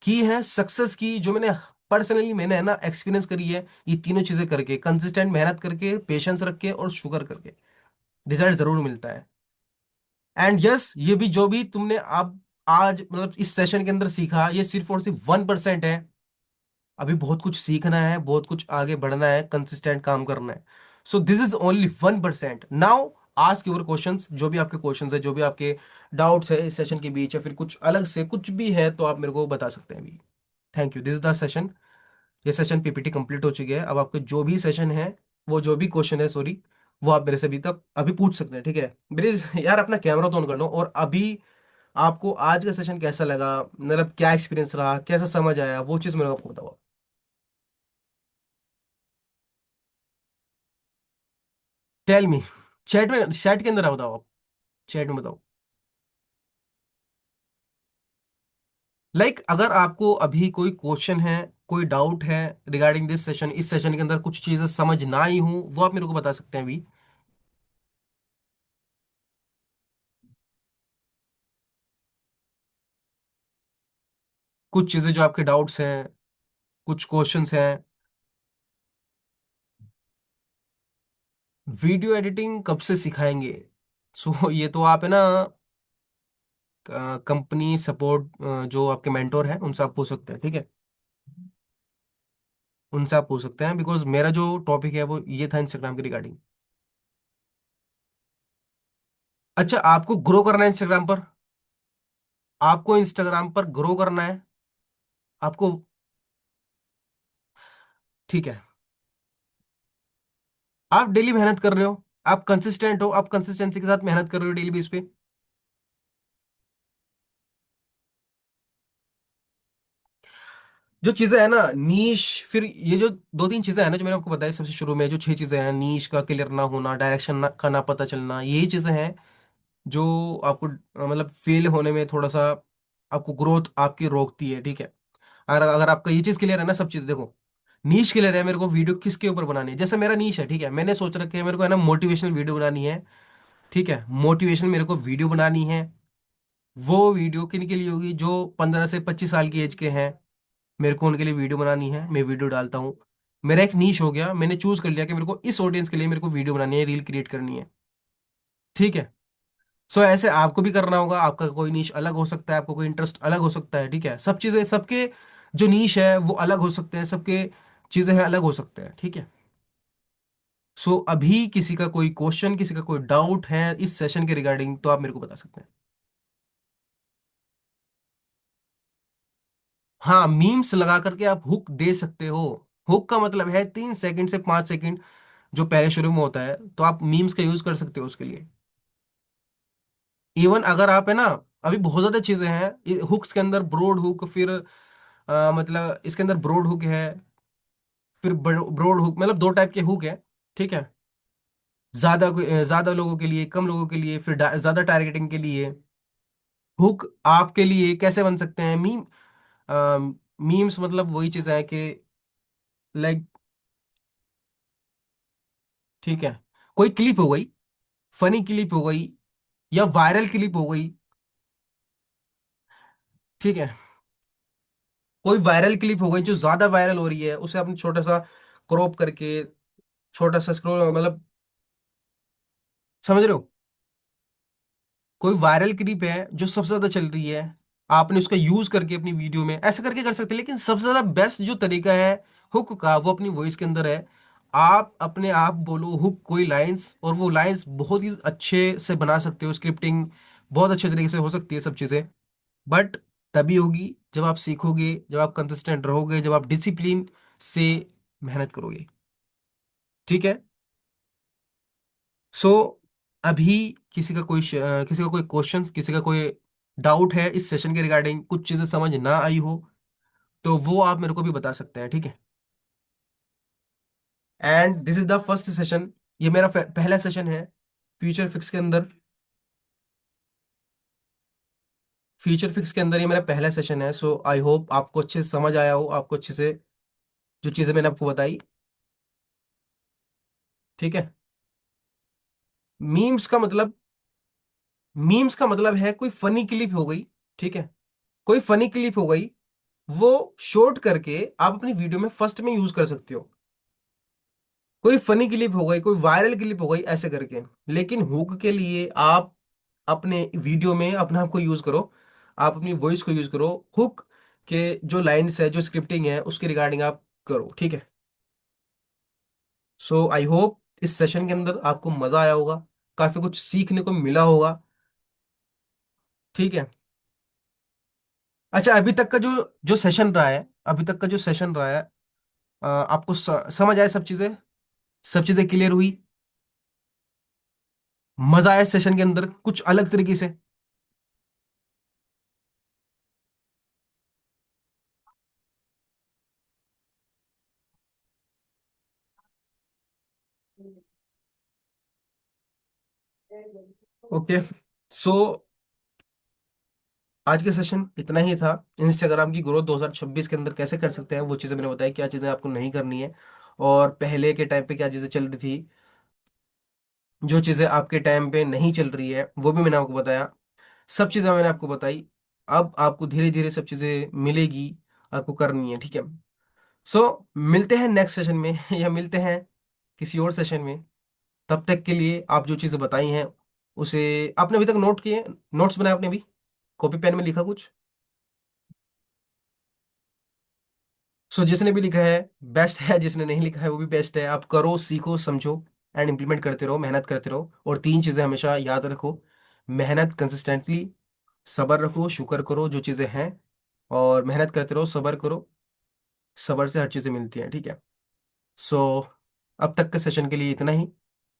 की है सक्सेस की, जो मैंने पर्सनली, मैंने है ना एक्सपीरियंस करी है। ये तीनों चीजें करके, कंसिस्टेंट मेहनत करके, पेशेंस रख के और शुगर करके, रिजल्ट जरूर मिलता है। एंड यस, ये भी जो भी तुमने अब आज, मतलब इस सेशन के अंदर सीखा, ये सिर्फ और सिर्फ 1% है। अभी बहुत कुछ सीखना है, बहुत कुछ आगे बढ़ना है, कंसिस्टेंट काम करना है। So this is only 1%। Now ask your questions, जो भी आपके क्वेश्चंस है, जो भी आपके डाउट्स है इस सेशन के बीच, या फिर कुछ अलग से कुछ भी है, तो आप मेरे को बता सकते हैं अभी। Thank you, this is the session. ये सेशन पीपीटी कंप्लीट हो चुकी है। अब आपके जो भी सेशन है, वो जो भी क्वेश्चन है, सॉरी, वो आप मेरे से अभी तक अभी पूछ सकते हैं। ठीक है। प्लीज यार अपना कैमरा तो ऑन कर लो। और अभी आपको आज का सेशन कैसा लगा, मतलब क्या एक्सपीरियंस रहा, कैसा समझ आया, वो चीज़ मेरे को आपको बताओ। Tell me. चैट के अंदर आओ, बताओ आप। चैट में बताओ। अगर आपको अभी कोई क्वेश्चन है, कोई डाउट है रिगार्डिंग दिस सेशन, इस सेशन के अंदर कुछ चीजें समझ ना आई हूं, वो आप मेरे को बता सकते हैं अभी। कुछ चीजें जो आपके डाउट्स हैं, कुछ क्वेश्चंस हैं। वीडियो एडिटिंग कब से सिखाएंगे? सो ये तो आप है ना, कंपनी सपोर्ट, जो आपके मेंटोर हैं उनसे आप पूछ सकते हैं। ठीक है। उनसे आप पूछ सकते हैं, बिकॉज मेरा जो टॉपिक है वो ये था इंस्टाग्राम के रिगार्डिंग। अच्छा, आपको ग्रो करना है इंस्टाग्राम पर, आपको इंस्टाग्राम पर ग्रो करना है आपको। ठीक है। आप डेली मेहनत कर रहे हो, आप कंसिस्टेंट हो, आप कंसिस्टेंसी के साथ मेहनत कर रहे हो डेली बेस पे। जो चीजें है ना नीश, फिर ये जो 2-3 चीजें हैं ना, जो मैंने आपको बताया सबसे शुरू में, जो 6 चीजें हैं, नीश का क्लियर ना होना, डायरेक्शन ना, का ना पता चलना, यही चीजें हैं जो आपको मतलब फेल होने में थोड़ा सा, आपको ग्रोथ आपकी रोकती है। ठीक है। अगर अगर आपका ये चीज क्लियर है ना, सब चीज देखो, नीश क्लियर है, मेरे को वीडियो किसके ऊपर बनानी है, जैसे मेरा नीश है। ठीक है। मैंने सोच रखा है मेरे को है ना मोटिवेशनल वीडियो बनानी है। ठीक है। मोटिवेशन मेरे को वीडियो बनानी है। वो वीडियो किन के लिए होगी? जो 15 से 25 साल की एज के हैं, मेरे को उनके लिए वीडियो बनानी है, मैं वीडियो डालता हूँ। मेरा एक नीश हो गया, मैंने चूज कर लिया कि मेरे को इस ऑडियंस के लिए मेरे को वीडियो बनानी है, रील क्रिएट करनी है। ठीक है। सो ऐसे आपको भी करना होगा, आपका कोई नीश अलग हो सकता है, आपको कोई इंटरेस्ट अलग हो सकता है। ठीक है, सब चीजें सबके जो नीश है वो अलग हो सकते हैं, सबके चीजें हैं अलग हो सकते हैं। ठीक है। सो अभी किसी का कोई क्वेश्चन, किसी का कोई डाउट है इस सेशन के रिगार्डिंग, तो आप मेरे को बता सकते हैं। हाँ, मीम्स लगा करके आप हुक दे सकते हो। हुक का मतलब है 3 सेकंड से 5 सेकंड, जो पहले शुरू में होता है, तो आप मीम्स का यूज कर सकते हो उसके लिए। इवन अगर आप है ना, अभी बहुत ज्यादा चीजें हैं हुक्स के अंदर, ब्रॉड हुक, फिर मतलब इसके अंदर ब्रॉड हुक है, फिर ब्रॉड हुक, मतलब 2 टाइप के हुक है। ठीक है। ज्यादा लोगों के लिए, कम लोगों के लिए, फिर ज्यादा टारगेटिंग के लिए। हुक आपके लिए कैसे बन सकते हैं? मीम्स मतलब वही चीज है कि लाइक, ठीक है, कोई क्लिप हो गई, फनी क्लिप हो गई, या वायरल क्लिप हो गई। ठीक है, कोई वायरल क्लिप हो गई जो ज्यादा वायरल हो रही है, उसे आपने छोटा सा क्रॉप करके, छोटा सा स्क्रॉल, मतलब समझ रहे हो? कोई वायरल क्लिप है जो सबसे ज्यादा चल रही है, आपने उसका यूज करके अपनी वीडियो में ऐसे करके कर सकते हैं। लेकिन सबसे ज्यादा बेस्ट जो तरीका है हुक का, वो अपनी वॉइस के अंदर है। आप अपने आप बोलो हुक, कोई लाइंस, और वो लाइंस बहुत ही अच्छे से बना सकते हो, स्क्रिप्टिंग बहुत अच्छे तरीके से हो सकती है सब चीजें। बट तभी होगी जब आप सीखोगे, जब आप कंसिस्टेंट रहोगे, जब आप डिसिप्लिन से मेहनत करोगे। ठीक है। सो अभी किसी का कोई क्वेश्चंस, किसी का कोई डाउट है इस सेशन के रिगार्डिंग, कुछ चीजें समझ ना आई हो, तो वो आप मेरे को भी बता सकते हैं। ठीक है। And this is the first session, ये मेरा पहला सेशन है फ्यूचर फिक्स के अंदर। फ्यूचर फिक्स के अंदर ये मेरा पहला सेशन है। सो आई होप आपको अच्छे से समझ आया हो, आपको अच्छे से जो चीजें मैंने आपको बताई। ठीक है। मीम्स का मतलब, मीम्स का मतलब है कोई फनी क्लिप हो गई। ठीक है, कोई फनी क्लिप हो गई, वो शॉर्ट करके आप अपनी वीडियो में फर्स्ट में यूज कर सकते हो। कोई फनी क्लिप हो गई, कोई वायरल क्लिप हो गई, ऐसे करके। लेकिन हुक के लिए आप अपने वीडियो में अपने आप को यूज करो, आप अपनी वॉइस को यूज करो। हुक के जो लाइंस है, जो स्क्रिप्टिंग है, उसके रिगार्डिंग आप करो। ठीक है। सो आई होप इस सेशन के अंदर आपको मजा आया होगा, काफी कुछ सीखने को मिला होगा। ठीक है। अच्छा, अभी तक का जो जो सेशन रहा है, अभी तक का जो सेशन रहा है, आपको समझ आए सब चीजें? सब चीजें क्लियर हुई? मजा आया सेशन के अंदर कुछ अलग तरीके से? ओके। सो आज के सेशन इतना ही था। इंस्टाग्राम की ग्रोथ 2026 के अंदर कैसे कर सकते हैं, वो चीज़ें मैंने बताई, क्या चीज़ें आपको नहीं करनी है, और पहले के टाइम पे क्या चीज़ें चल रही थी, जो चीज़ें आपके टाइम पे नहीं चल रही है वो भी मैंने आपको बताया। सब चीज़ें मैंने आपको बताई। अब आपको धीरे धीरे सब चीज़ें मिलेगी, आपको करनी है। ठीक है। सो मिलते हैं नेक्स्ट सेशन में या मिलते हैं किसी और सेशन में। तब तक के लिए आप जो चीज़ें बताई हैं उसे आपने अभी तक नोट किए, नोट्स बनाए आपने अभी, कॉपी पेन में लिखा कुछ? सो जिसने भी लिखा है बेस्ट है, जिसने नहीं लिखा है वो भी बेस्ट है। आप करो, सीखो, समझो, एंड इम्प्लीमेंट करते रहो, मेहनत करते रहो। और 3 चीज़ें हमेशा याद रखो: मेहनत कंसिस्टेंटली, सब्र रखो, शुक्र करो जो चीज़ें हैं, और मेहनत करते रहो, सब्र करो। सब्र से हर चीज़ें मिलती हैं। ठीक है। सो अब तक के सेशन के लिए इतना ही।